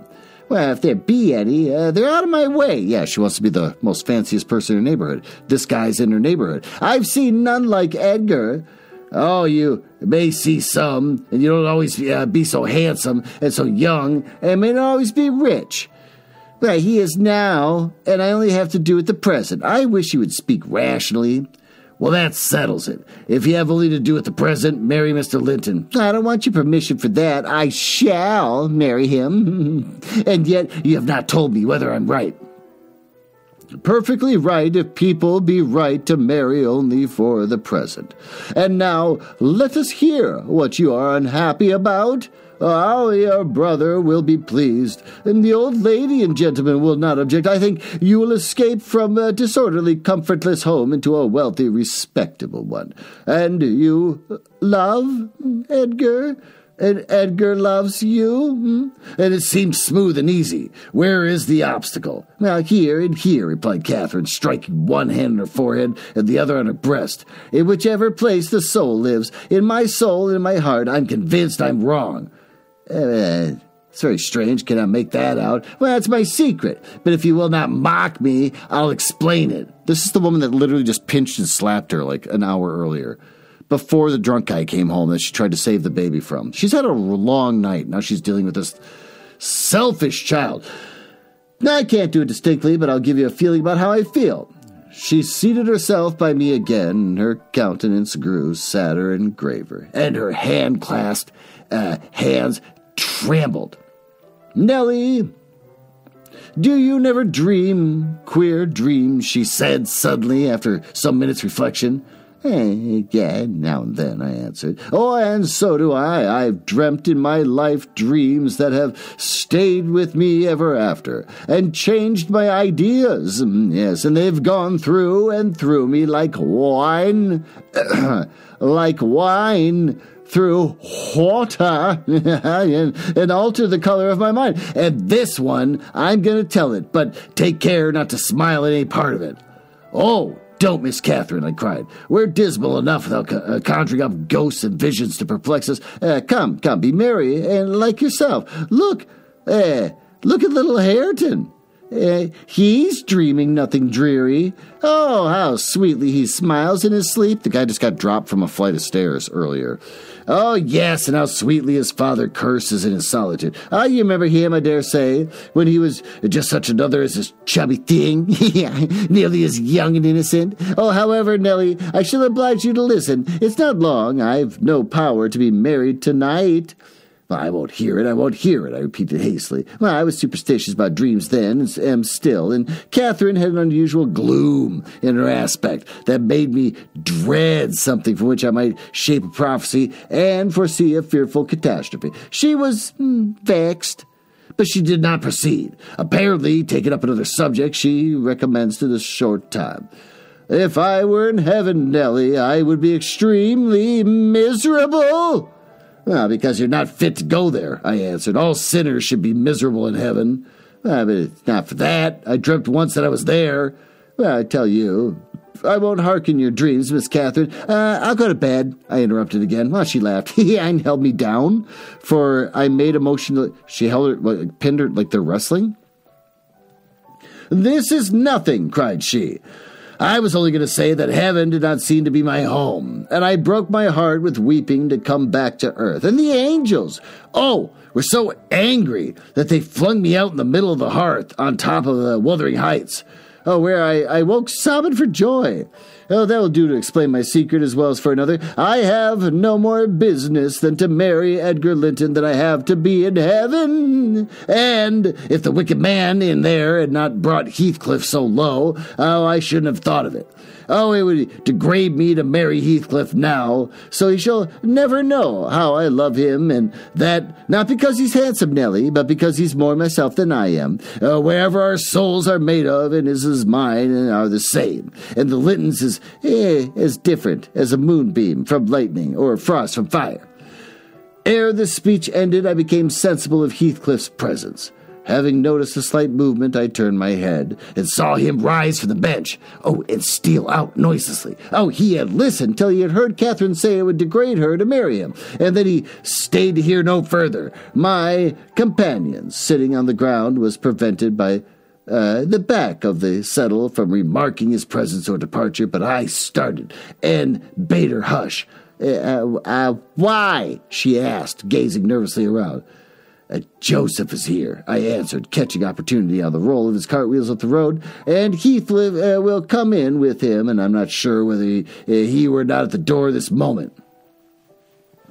Well, if there be any, they're out of my way. Yeah, she wants to be the most fanciest person in her neighborhood. This guy's in her neighborhood. I've seen none like Edgar. Oh, you may see some, and you don't always be so handsome and so young, and may not always be rich. Well, he is now, and I only have to do with the present. I wish you would speak rationally. Well, that settles it. If you have only to do with the present, marry Mr. Linton. I don't want your permission for that. I shall marry him. And yet you have not told me whether I'm right. Perfectly right if people be right to marry only for the present. And now let us hear what you are unhappy about. Oh, your brother will be pleased, and the old lady and gentleman will not object. I think you will escape from a disorderly, comfortless home into a wealthy, respectable one. And you love Edgar? And Edgar loves you? And it seems smooth and easy. Where is the obstacle? Well, here and here, replied Catherine, striking one hand on her forehead and the other on her breast. In whichever place the soul lives, in my soul and in my heart, I'm convinced I'm wrong. It's very strange. Cannot make that out. Well, that's my secret. But if you will not mock me, I'll explain it. This is the woman that literally just pinched and slapped her like an hour earlier, before the drunk guy came home that she tried to save the baby from. She's had a long night. Now she's dealing with this selfish child. Now, I can't do it distinctly, but I'll give you a feeling about how I feel. She seated herself by me again, and her countenance grew sadder and graver, and her hand-clasped hands trembled. "Nellie, do you never dream queer dreams?" she said suddenly after some minutes' reflection. "Yeah, now and then," I answered. "Oh, and so do I. I've dreamt in my life dreams that have stayed with me ever after, and changed my ideas. Yes, and they've gone through and through me like wine, like wine through water, and alter the color of my mind. And this one, I'm going to tell it, but take care not to smile at any part of it." "Oh, don't, Miss Catherine," I cried. "We're dismal enough without conjuring up ghosts and visions to perplex us. Come, be merry, and like yourself. Look at little Hareton. He's dreaming nothing dreary. Oh, how sweetly he smiles in his sleep." The guy just got dropped from a flight of stairs earlier. "Oh, yes, and how sweetly his father curses in his solitude. You remember him, I dare say, when he was just such another as this chubby thing, nearly as young and innocent. Oh, however, Nellie, I shall oblige you to listen. It's not long. I've no power to be married tonight." "Well, I won't hear it, I repeated hastily. Well, I was superstitious about dreams then, and am still, and Catherine had an unusual gloom in her aspect that made me dread something for which I might shape a prophecy and foresee a fearful catastrophe. She was vexed, but she did not proceed. Apparently, taking up another subject, she recommenced in a short time. "If I were in heaven, Nellie, I would be extremely miserable." "Well, because you're not fit to go there," I answered. "All sinners should be miserable in heaven." "But it's not for that. I dreamt once that I was there." "Well, I tell you, I won't hearken your dreams, Miss Catherine. I'll go to bed," I interrupted again. Well, she laughed and held me down, for I made a motion. She held her, pinned her like they're wrestling. "This is nothing," cried she. "I was only going to say that heaven did not seem to be my home, and I broke my heart with weeping to come back to earth. And the angels, were so angry that they flung me out in the middle of the hearth on top of the Wuthering Heights, where I woke sobbing for joy. That will do to explain my secret as well as for another. I have no more business than to marry Edgar Linton than I have to be in heaven. And if the wicked man in there had not brought Heathcliff so low, I shouldn't have thought of it. It would degrade me to marry Heathcliff now, so he shall never know how I love him, and that not because he's handsome, Nellie, but because he's more myself than I am. Wherever our souls are made of, and is mine, and are the same. And the Lintons is as different as a moonbeam from lightning, or frost from fire." Ere this speech ended, I became sensible of Heathcliff's presence. Having noticed a slight movement, I turned my head and saw him rise from the bench, and steal out noiselessly. He had listened till he had heard Catherine say it would degrade her to marry him, and then he stayed to hear no further. My companion, sitting on the ground, was prevented by the back of the settle from remarking his presence or departure, but I started and bade her hush. "Why?" she asked, gazing nervously around. "Joseph is here," I answered, catching opportunity on the roll of his cartwheels up the road, "and Heathcliff will come in with him, and I'm not sure whether he were not at the door this moment."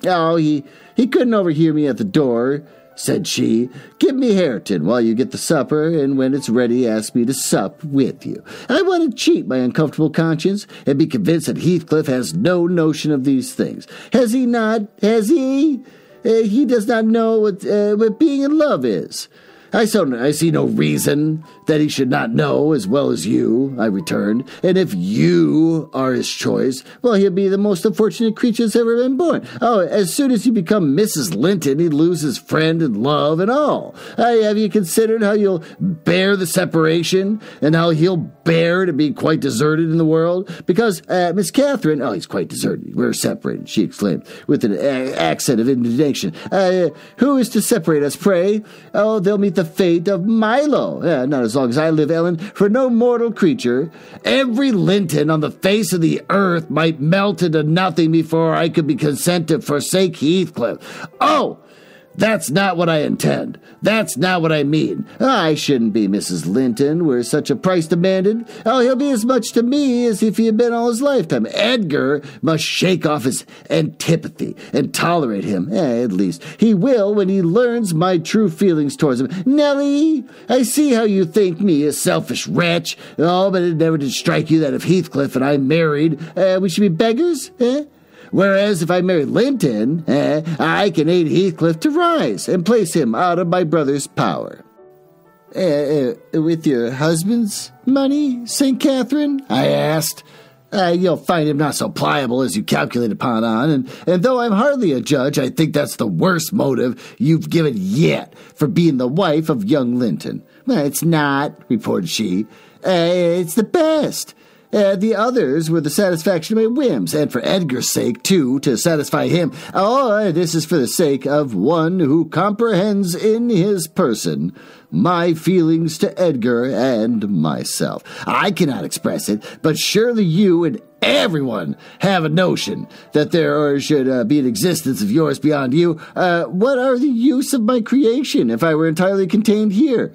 He couldn't overhear me at the door," said she. "Give me Hareton while you get the supper, and when it's ready, ask me to sup with you. I want to cheat my uncomfortable conscience, and be convinced that Heathcliff has no notion of these things. Has he not? Has he? He does not know what being in love is." I see no reason that he should not know as well as you," I returned. "And if you are his choice, well, he'll be the most unfortunate creature that's ever been born. As soon as you become Mrs. Linton, he'd lose his friend and love and all. Have you considered how you'll bear the separation, and how he'll bear to be quite deserted in the world? Because, Miss Catherine—" "He's quite deserted. We're separated," she exclaimed, with an accent of indignation. "Who is to separate us, pray? They'll meet the fate of Milo. Not as long as I live, Ellen, for no mortal creature. Every Linton on the face of the earth might melt into nothing before I could be content to forsake Heathcliff. That's not what I intend. That's not what I mean. I shouldn't be Mrs. Linton were such a price demanded. Oh, he'll be as much to me as if he had been all his lifetime. Edgar must shake off his antipathy and tolerate him. At least he will when he learns my true feelings towards him. Nellie, I see how you think me a selfish wretch. Oh, but it never did strike you that if Heathcliff and I married, we should be beggars, Whereas if I marry Linton, I can aid Heathcliff to rise and place him out of my brother's power. With your husband's money, St. Catherine? I asked. You'll find him not so pliable as you calculate upon on, and though I'm hardly a judge, I think that's the worst motive you've given yet for being the wife of young Linton. It's not, reported she. It's the best. The others were the satisfaction of my whims, and for Edgar's sake, too, to satisfy him. Oh, this is for the sake of one who comprehends in his person my feelings to Edgar and myself. I cannot express it, but surely you and everyone have a notion that there should be an existence of yours beyond you. What are the use of my creation if I were entirely contained here?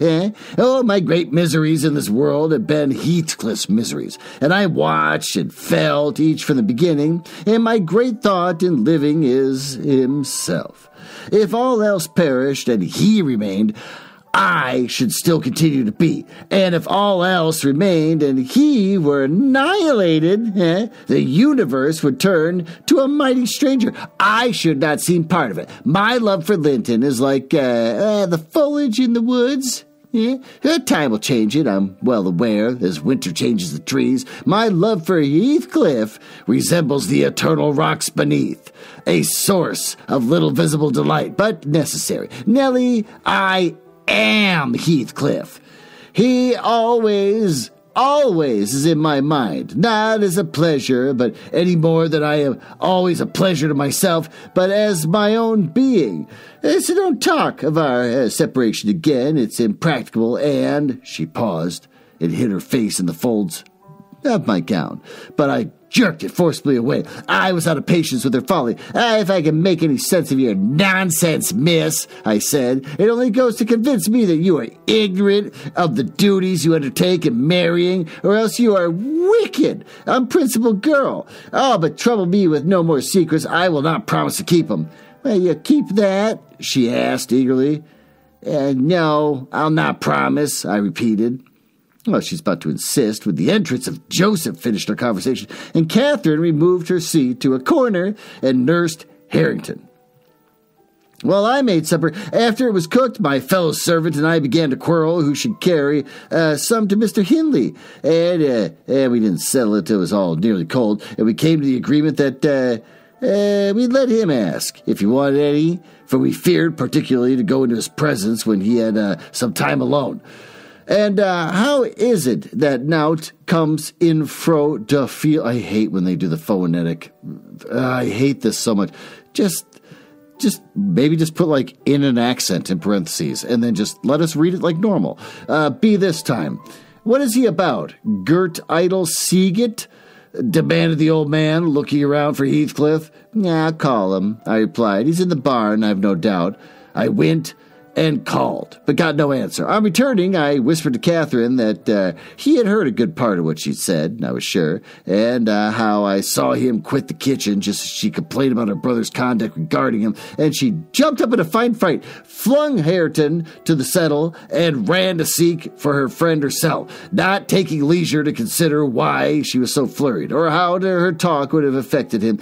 Oh, my great miseries in this world have been Heathcliff's miseries, and I watched and felt each from the beginning, and my great thought in living is himself. If all else perished and he remained, I should still continue to be. And if all else remained and he were annihilated, the universe would turn to a mighty stranger. I should not seem part of it. My love for Linton is like the foliage in the woods. Time will change it, I'm well aware, as winter changes the trees. My love for Heathcliff resembles the eternal rocks beneath, a source of little visible delight, but necessary. Nellie, I am Heathcliff. He always is in my mind, not as a pleasure, but any more than I am always a pleasure to myself, but as my own being. So don't talk of our separation again. It's impracticable, and she paused and hid her face in the folds of my gown, but I jerked it forcibly away. I was out of patience with her folly. If I can make any sense of your nonsense, miss, I said, it only goes to convince me that you are ignorant of the duties you undertake in marrying, or else you are wicked, unprincipled girl. Oh, but trouble me with no more secrets. I will not promise to keep them. Well, you keep that? She asked eagerly. No, I'll not promise, I repeated. Well, she's about to insist when the entrance of Joseph finished our conversation, and Catherine removed her seat to a corner and nursed Harrington. Well, I made supper. After it was cooked, my fellow servant and I began to quarrel who should carry some to Mr. Hindley, and we didn't settle it till it was all nearly cold, and we came to the agreement that we'd let him ask if he wanted any, for we feared particularly to go into his presence when he had some time alone. And how is it that Nout comes in fro de feel? I hate when they do the phonetic. I hate this so much. Just maybe just put like in an accent in parentheses, and then just let us read it like normal. Be this time. What is he about? Girt idle Seagate? Demanded the old man, looking around for Heathcliff. I'll call him, I replied. He's in the barn, I've no doubt. I went and called, but got no answer. On returning, I whispered to Catherine that he had heard a good part of what she'd said, I was sure, and how I saw him quit the kitchen just as she complained about her brother's conduct regarding him, and she jumped up in a fine fright, flung Hareton to the settle, and ran to seek for her friend herself, not taking leisure to consider why she was so flurried, or how her talk would have affected him.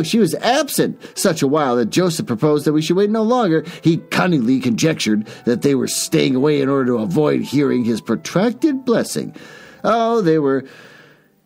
She was absent such a while that Joseph proposed that we should wait no longer. He cunningly conjectured that they were staying away in order to avoid hearing his protracted blessing. Oh, they were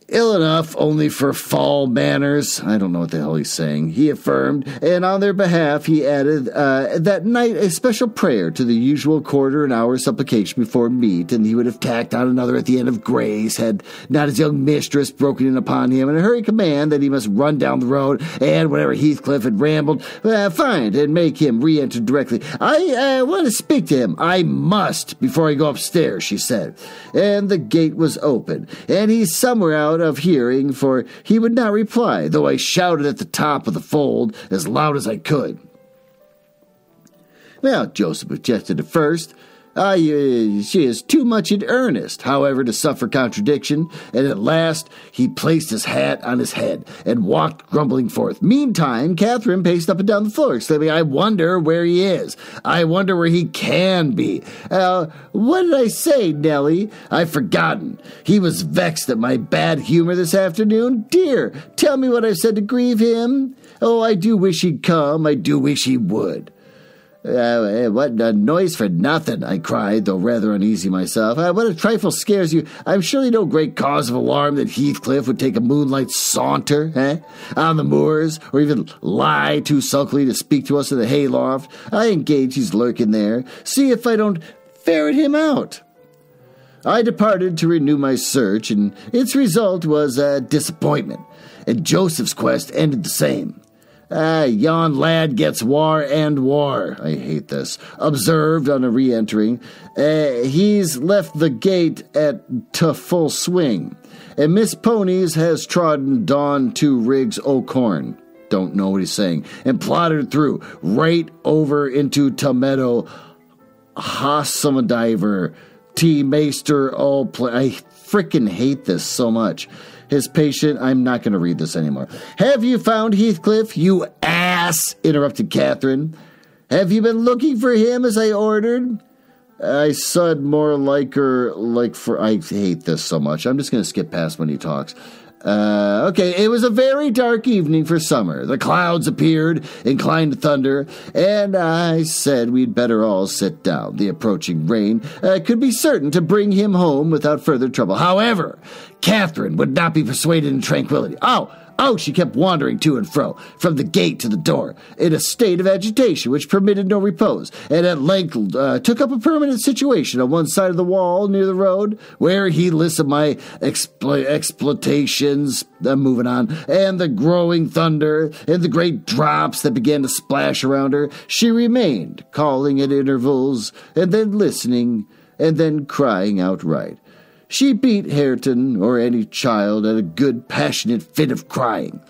ill enough only for fall manners. I don't know what the hell he's saying, he affirmed, and on their behalf he added that night a special prayer to the usual quarter an hour supplication before meat, and he would have tacked on another at the end of grace had not his young mistress broken in upon him in a hurried command that he must run down the road, and whenever Heathcliff had rambled, find and make him re-enter directly. I want to speak to him. I must before I go upstairs, she said, and the gate was open, and he's somewhere out of hearing, for he would not reply, though I shouted at the top of the fold as loud as I could. Well, Joseph objected at first. She is too much in earnest, however, to suffer contradiction, and at last he placed his hat on his head and walked grumbling forth. Meantime, Catherine paced up and down the floor, exclaiming, I wonder where he is. I wonder where he can be. What did I say, Nellie? I've forgotten. He was vexed at my bad humor this afternoon. Dear, tell me what I've said to grieve him. Oh, I do wish he'd come. I do wish he would. What a noise for nothing, I cried, though rather uneasy myself. What a trifle scares you. I'm surely no great cause of alarm that Heathcliff would take a moonlight saunter, on the moors, or even lie too sulkily to speak to us in the hayloft. I engage he's lurking there. See if I don't ferret him out. I departed to renew my search, and its result was a disappointment, and Joseph's quest ended the same. Yon lad gets war and war. I hate this. Observed on a re-entering. He's left the gate to full swing. And Miss Ponies has trodden Dawn 2 Riggs O'Corn. Don't know what he's saying. And plotted through, right over into Tomedo Hossamadiver T-Maester I frickin' hate this so much. His patient, I'm not going to read this anymore. Have you found Heathcliff, you ass? Interrupted Catherine. Have you been looking for him as I ordered? I said more like I hate this so much. I'm just going to skip past when he talks. Okay, it was a very dark evening for summer. The clouds appeared, inclined to thunder, and I said we'd better all sit down. The approaching rain could be certain to bring him home without further trouble. However, Catherine would not be persuaded in tranquility. Oh, she kept wandering to and fro, from the gate to the door, in a state of agitation which permitted no repose, and at length took up a permanent situation on one side of the wall near the road, where heedless of my exploitations, moving on, and the growing thunder, and the great drops that began to splash around her, she remained, calling at intervals, and then listening, and then crying outright. She beat Hareton or any child at a good passionate fit of crying.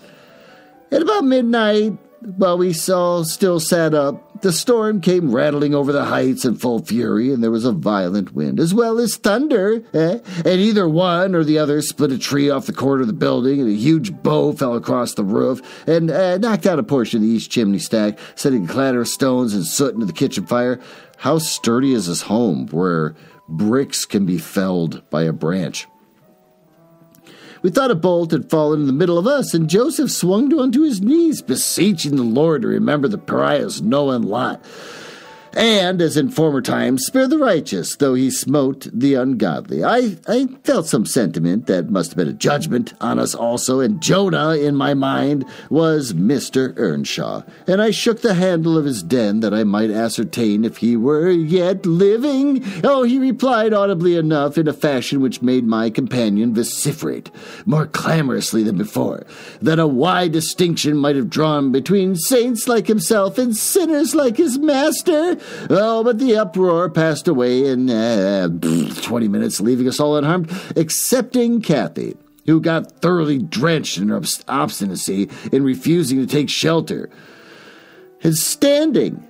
At about midnight, while we all still sat up, the storm came rattling over the heights in full fury, and there was a violent wind, as well as thunder, and either one or the other split a tree off the corner of the building, and a huge bough fell across the roof, and knocked out a portion of the east chimney stack, sending a clatter of stones and soot into the kitchen fire. How sturdy is this home, where bricks can be felled by a branch? We thought a bolt had fallen in the middle of us, and Joseph swung onto his knees, beseeching the Lord to remember the pariah's Noah and Lot, and, as in former times, spare the righteous, though he smote the ungodly. I felt some sentiment that must have been a judgment on us also, and Jonah, in my mind, was Mr. Earnshaw, and I shook the handle of his den that I might ascertain if he were yet living. Oh, he replied audibly enough, in a fashion which made my companion vociferate, more clamorously than before, that a wide distinction might have drawn between saints like himself and sinners like his master. Oh, but the uproar passed away in 20 minutes, leaving us all unharmed, excepting Kathy, who got thoroughly drenched in her obstinacy in refusing to take shelter, and standing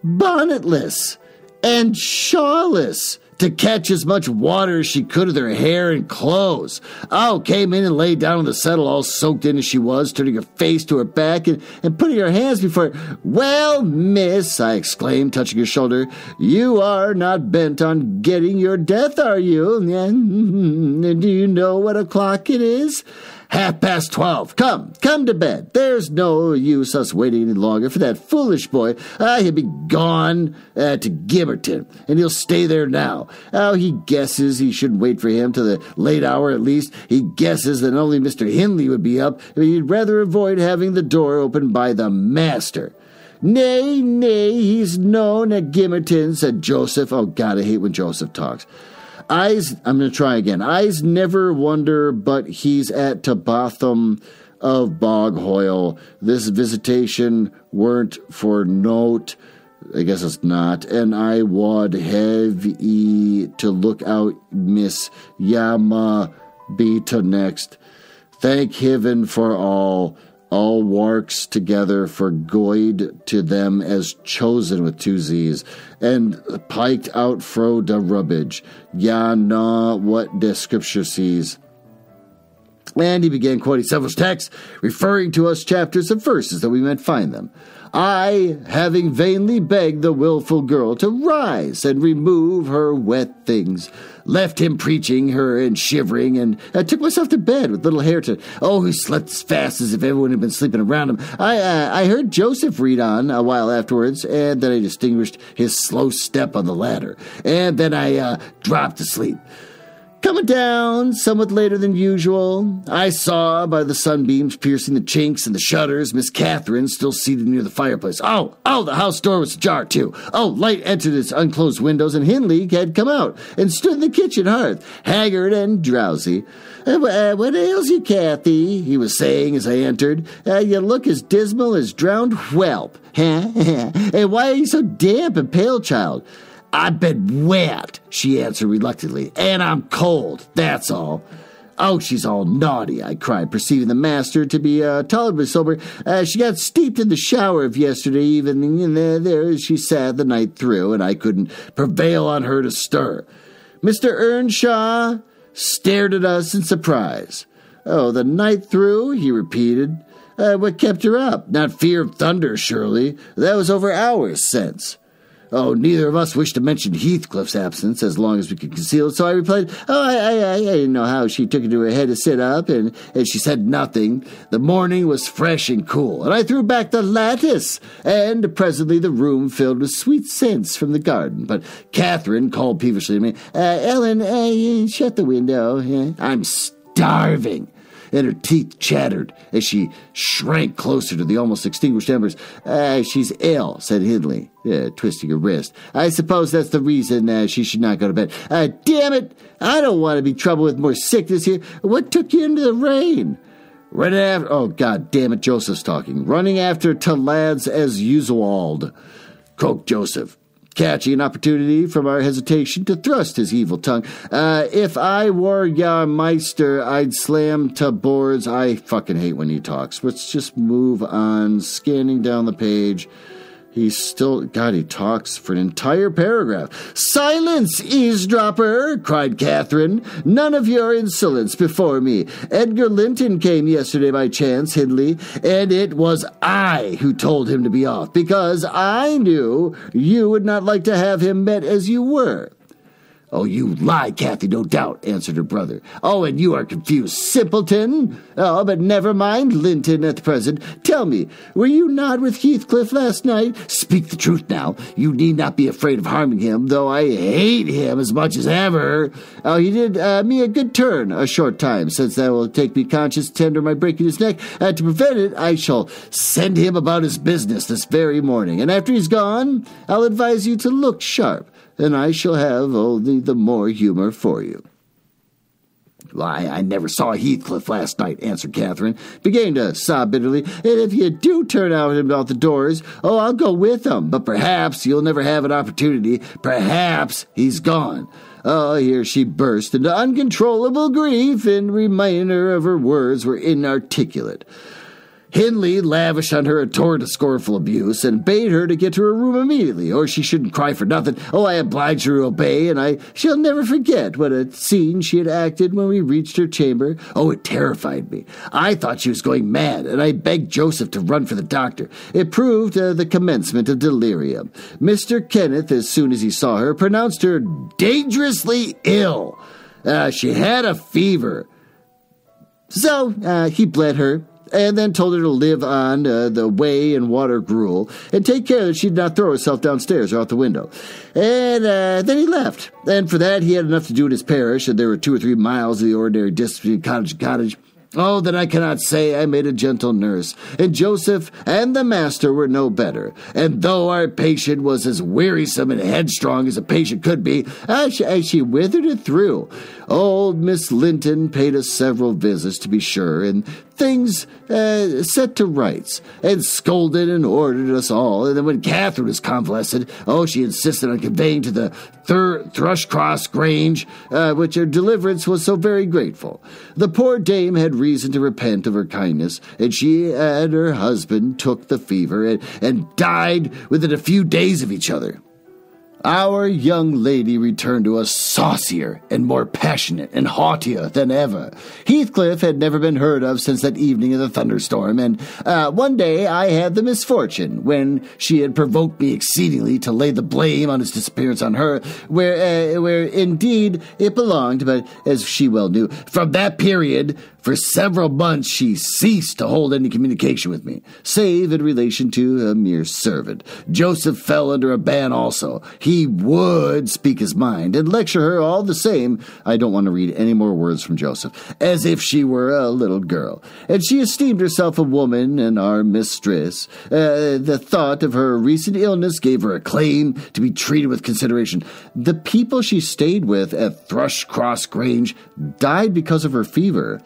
bonnetless and shawless, to catch as much water as she could with her hair and clothes. Oh, came in and lay down on the settle all soaked in as she was, turning her face to her back and putting her hands before her. Well, miss, I exclaimed, touching her shoulder, you are not bent on getting your death, are you? And do you know what o'clock it is? 12:30. Come to bed. There's no use us waiting any longer for that foolish boy. He'll be gone to Gimmerton, and he'll stay there now. Oh, he guesses he shouldn't wait for him till the late hour at least. He guesses that only Mr. Hindley would be up, but he'd rather avoid having the door opened by the master. Nay, he's known at Gimmerton, said Joseph. Oh, God, I hate when Joseph talks. I'm going to try again. Eyes never wonder, but he's at Tobotham of Boghoyle. This visitation weren't for note. I guess it's not. And I would have ye to look out, Miss Yama, be to next. Thank heaven for all. all warks together for goid to them as chosen with 2 Z's, and piked out fro de rubbage, ya na what de scripture sees. And he began quoting several texts, referring to us chapters of verses that we might find them. I, having vainly begged the willful girl to rise and remove her wet things, left him preaching her and shivering, and I took myself to bed with little Hareton. He slept as fast as if everyone had been sleeping around him. I heard Joseph read on a while afterwards, and then I distinguished his slow step on the ladder, and then I dropped asleep. Coming down somewhat later than usual, I saw by the sunbeams piercing the chinks in the shutters Miss Catherine still seated near the fireplace. The house door was ajar too. Light entered its unclosed windows, and Hindley had come out and stood in the kitchen hearth, haggard and drowsy. What ails you, Cathy? He was saying as I entered. You look as dismal as drowned whelp. And why are you so damp and pale, child? I've been wet, she answered reluctantly, and I'm cold, that's all. She's all naughty, I cried, perceiving the master to be tolerably sober. She got steeped in the shower of yesterday evening, and there she sat the night through, and I couldn't prevail on her to stir. Mr. Earnshaw stared at us in surprise. The night through, he repeated. What kept her up? Not fear of thunder, surely. That was over hours since. Neither of us wished to mention Heathcliff's absence as long as we could conceal it, so I replied, I didn't know how she took it into her head to sit up, and she said nothing. The morning was fresh and cool, and I threw back the lattice, and presently the room filled with sweet scents from the garden. But Catherine called peevishly to me, Ellen, shut the window. I'm starving. And her teeth chattered as she shrank closer to the almost extinguished embers. She's ill, said Hindley, twisting her wrist. I suppose that's the reason she should not go to bed. Damn it! I don't want to be troubled with more sickness here. What took you into the rain? Running after... God damn it, Joseph's talking. Running after to lads as usual, croaked Joseph, catching an opportunity from our hesitation to thrust his evil tongue. If I were your meister, I'd slam to boards. I fucking hate when he talks. Let's just move on. Scanning down the page. He talks for an entire paragraph. Silence, eavesdropper, cried Catherine. None of your insolence before me. Edgar Linton came yesterday by chance, Hindley, and it was I who told him to be off, because I knew you would not like to have him met as you were. You lie, Cathy, no doubt, answered her brother. And you are confused, simpleton. But never mind Linton at the present. Tell me, were you not with Heathcliff last night? Speak the truth now. You need not be afraid of harming him, though I hate him as much as ever. He did me a good turn a short time, since that will take me conscience tender my breaking his neck. To prevent it, I shall send him about his business this very morning, and after he's gone, I'll advise you to look sharp, and I shall have only the more humor for you. I never saw Heathcliff last night, answered Catherine, beginning to sob bitterly. And if you do turn out him out the doors, I'll go with him. But perhaps you'll never have an opportunity. Perhaps he's gone. Here she burst into uncontrollable grief, and remainder of her words were inarticulate. Hindley lavished on her a torrent of scornful abuse, and bade her to get to her room immediately, or she shouldn't cry for nothing. I obliged her to obey, and I shall never forget what a scene she had acted when we reached her chamber. It terrified me. I thought she was going mad, and I begged Joseph to run for the doctor. It proved the commencement of delirium. Mr. Kenneth, as soon as he saw her, pronounced her dangerously ill. She had a fever. So he bled her, and then told her to live on the whey and water gruel, and take care that she did not throw herself downstairs or out the window. And then he left. And for that, he had enough to do in his parish, and there were 2 or 3 miles of the ordinary distance between cottage and cottage. Then I cannot say I made a gentle nurse, and Joseph and the master were no better. And though our patient was as wearisome and headstrong as a patient could be, she withered it through. Old Miss Linton paid us several visits, to be sure, and things set to rights, and scolded and ordered us all. And then when Catherine was convalescent, she insisted on conveying to the Thrushcross Grange, which her deliverance was so very grateful. The poor dame had reason to repent of her kindness, and she and her husband took the fever and died within a few days of each other. Our young lady returned to us saucier and more passionate and haughtier than ever. Heathcliff had never been heard of since that evening of the thunderstorm, and one day I had the misfortune, when she had provoked me exceedingly, to lay the blame on his disappearance on her, where indeed it belonged, but as she well knew, from that period, for several months she ceased to hold any communication with me, save in relation to a mere servant. Joseph fell under a ban also. He would speak his mind and lecture her all the same. I don't want to read any more words from Joseph, as if she were a little girl. And she esteemed herself a woman and our mistress. The thought of her recent illness gave her a claim to be treated with consideration. The people she stayed with at Thrushcross Grange died because of her fever.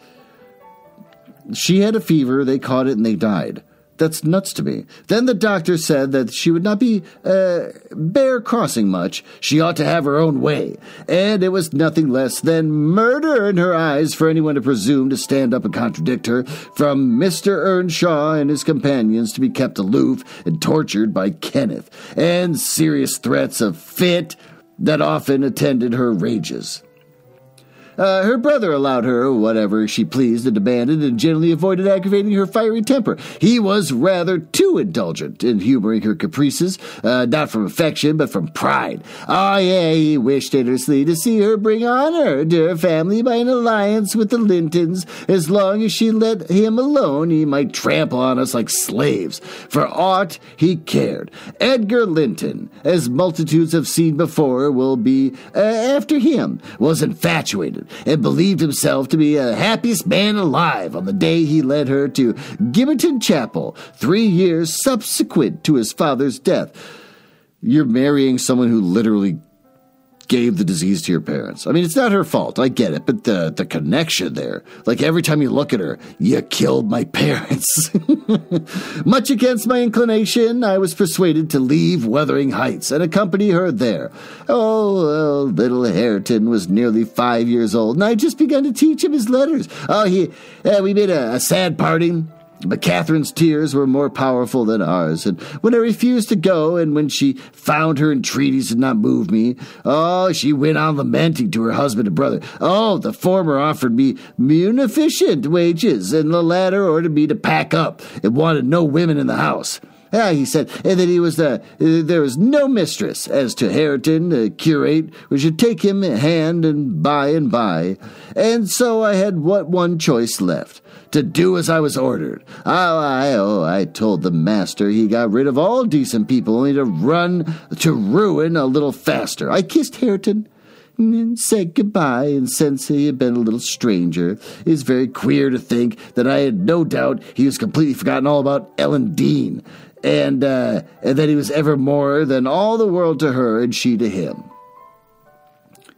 She had a fever, they caught it, and they died. That's nuts to me. Then the doctor said that she would not be bear crossing much. She ought to have her own way. And it was nothing less than murder in her eyes for anyone to presume to stand up and contradict her, from Mr. Earnshaw and his companions to be kept aloof and tortured by Kenneth, and serious threats of fit that often attended her rages. Her brother allowed her whatever she pleased and demanded, and generally avoided aggravating her fiery temper. He was rather too indulgent in humoring her caprices, not from affection, but from pride. He wished earnestly to see her bring honor to her family by an alliance with the Lintons. As long as she let him alone, he might trample on us like slaves, for aught he cared. Edgar Linton, as multitudes have seen before, will be after him, was infatuated, and believed himself to be the happiest man alive on the day he led her to Gimmerton Chapel, 3 years subsequent to his father's death. You're marrying someone who literally gave the disease to your parents. I mean, it's not her fault, I get it, but the connection there, like every time you look at her, you killed my parents. Much against my inclination, I was persuaded to leave Wuthering Heights and accompany her there. Little Hareton was nearly 5 years old, and I had just begun to teach him his letters. We made a sad parting, but Catherine's tears were more powerful than ours, and when I refused to go, and when she found her entreaties did not move me, she went on lamenting to her husband and brother. The former offered me munificent wages, and the latter ordered me to pack up, and wanted no women in the house. He said, and that there was no mistress. As to Hareton, the curate, we should take him in hand and by. And so I had what one choice left, to do as I was ordered. I told the master he got rid of all decent people, only to run to ruin a little faster. I kissed Hareton and said goodbye, and since he had been a little stranger, it is very queer to think that I had no doubt he was completely forgotten all about Ellen Dean, and that he was ever more than all the world to her, and she to him.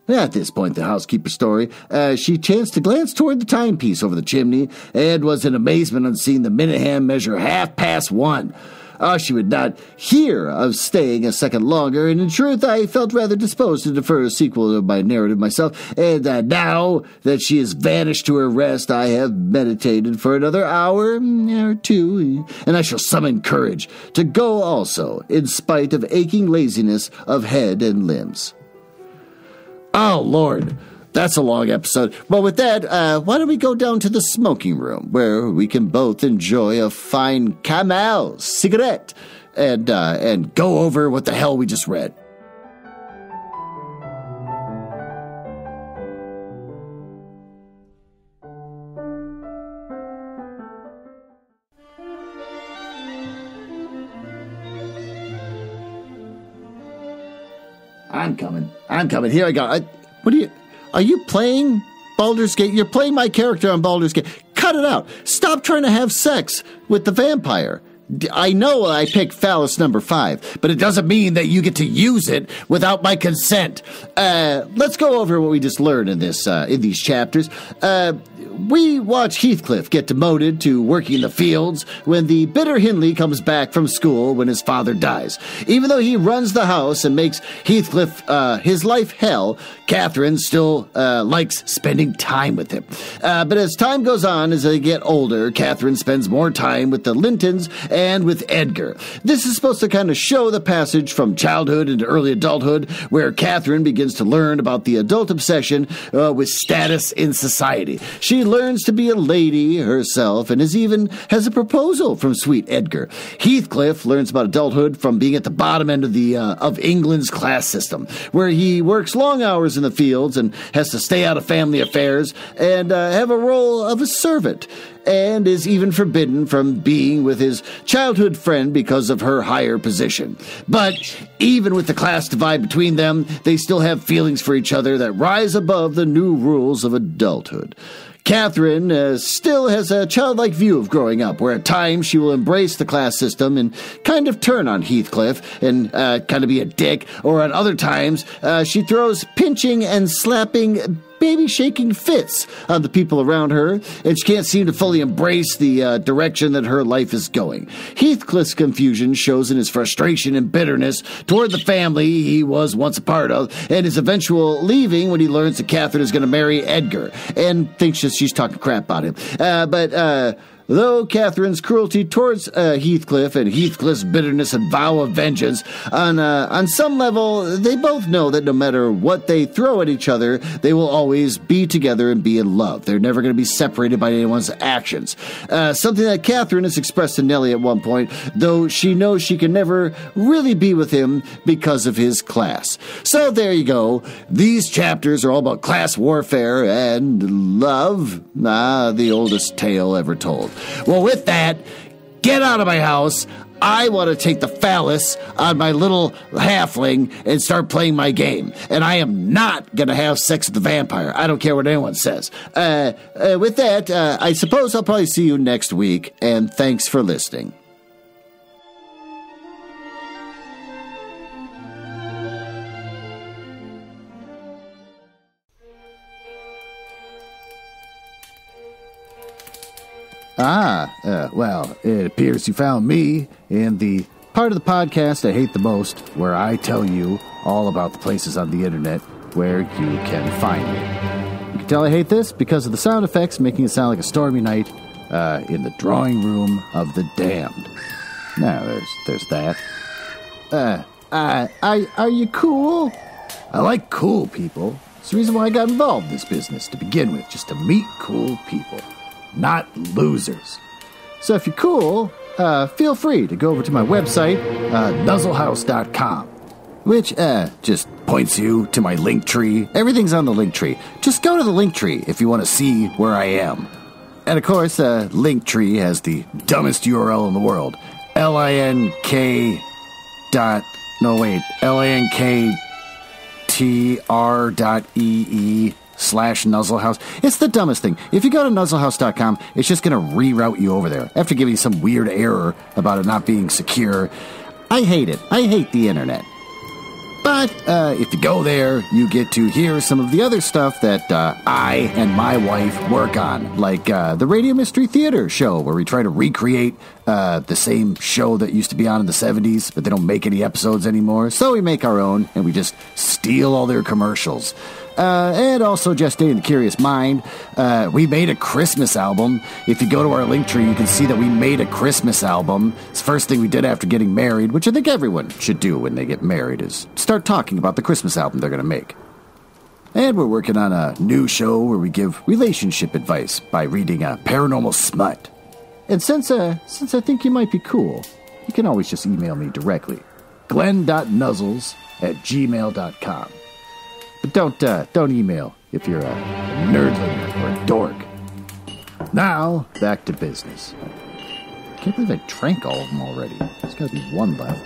At this point, the housekeeper's story, she chanced to glance toward the timepiece over the chimney, and was in amazement on seeing the minute hand measure 1:30. She would not hear of staying a second longer, and in truth I felt rather disposed to defer a sequel of my narrative myself, and now that she has vanished to her rest, I have meditated for another hour or two, and I shall summon courage to go also, in spite of aching laziness of head and limbs. Oh, Lord, that's a long episode. Well, with that, why don't we go down to the smoking room, where we can both enjoy a fine Camel cigarette and go over what the hell we just read. I'm coming. Here I go. Are you playing Baldurs Gate? You're playing my character on Baldurs Gate. Cut it out. Stop trying to have sex with the vampire. I know I picked phallus number 5, but it doesn't mean that you get to use it without my consent. Let's go over what we just learned in these chapters. We watch Heathcliff get demoted to working in the fields when the bitter Hindley comes back from school when his father dies. Even though he runs the house and makes Heathcliff his life hell, Catherine still likes spending time with him. But as time goes on, as they get older, Catherine spends more time with the Lintons and with Edgar. This is supposed to kind of show the passage from childhood into early adulthood, where Catherine begins to learn about the adult obsession with status in society. She learns to be a lady herself and has a proposal from sweet Edgar. Heathcliff learns about adulthood from being at the bottom end of England's class system, where he works long hours in the fields and has to stay out of family affairs and have a role of a servant, and is even forbidden from being with his childhood friend because of her higher position. But even with the class divide between them, they still have feelings for each other that rise above the new rules of adulthood. Catherine still has a childlike view of growing up, where at times she will embrace the class system and kind of turn on Heathcliff and kind of be a dick, or at other times she throws pinching and slapping baby-shaking fits on the people around her, and she can't seem to fully embrace the direction that her life is going. Heathcliff's confusion shows in his frustration and bitterness toward the family he was once a part of, and his eventual leaving when he learns that Catherine is going to marry Edgar, and thinks that she's talking crap about him. Though Catherine's cruelty towards Heathcliff and Heathcliff's bitterness and vow of vengeance, on some level, they both know that no matter what they throw at each other, they will always be together and be in love. They're never going to be separated by anyone's actions. Something that Catherine has expressed to Nellie at one point, though she knows she can never really be with him because of his class. So there you go. These chapters are all about class warfare and love. The oldest tale ever told. Well, with that, get out of my house. I want to take the phallus on my little halfling and start playing my game. And I am not going to have sex with the vampire. I don't care what anyone says. With that, I suppose I'll probably see you next week, and thanks for listening. Well, it appears you found me in the part of the podcast I hate the most, where I tell you all about the places on the internet where you can find me. You can tell I hate this because of the sound effects making it sound like a stormy night in the drawing room of the damned. Now, there's that. Are you cool? I like cool people. It's the reason why I got involved in this business to begin with, just to meet cool people. Not losers. So if you're cool, feel free to go over to my website, nuzzlehouse.com, which just points you to my link tree. Everything's on the link tree. Just go to the link tree if you want to see where I am. And of course, link tree has the dumbest URL in the world. linktr.ee/nuzzlehouse. It's the dumbest thing. If you go to nuzzlehouse.com, it's just going to reroute you over there after giving you some weird error about it not being secure. I hate it. I hate the internet. But if you go there, you get to hear some of the other stuff that I and my wife work on, like the Radio Mystery Theater show, where we try to recreate the same show that used to be on in the 70s, but they don't make any episodes anymore. So we make our own, and we just steal all their commercials. And also, Just Stay in the Curious Mind, we made a Christmas album. If you go to our link tree, you can see that we made a Christmas album. It's the first thing we did after getting married, which I think everyone should do when they get married, is start talking about the Christmas album they're going to make. And we're working on a new show where we give relationship advice by reading a paranormal smut. And since I think you might be cool, you can always just email me directly, glenn.nuzzles@gmail.com. But don't email if you're a nerdling or a dork. Now, back to business. I can't believe I drank all of them already. There's got to be one left.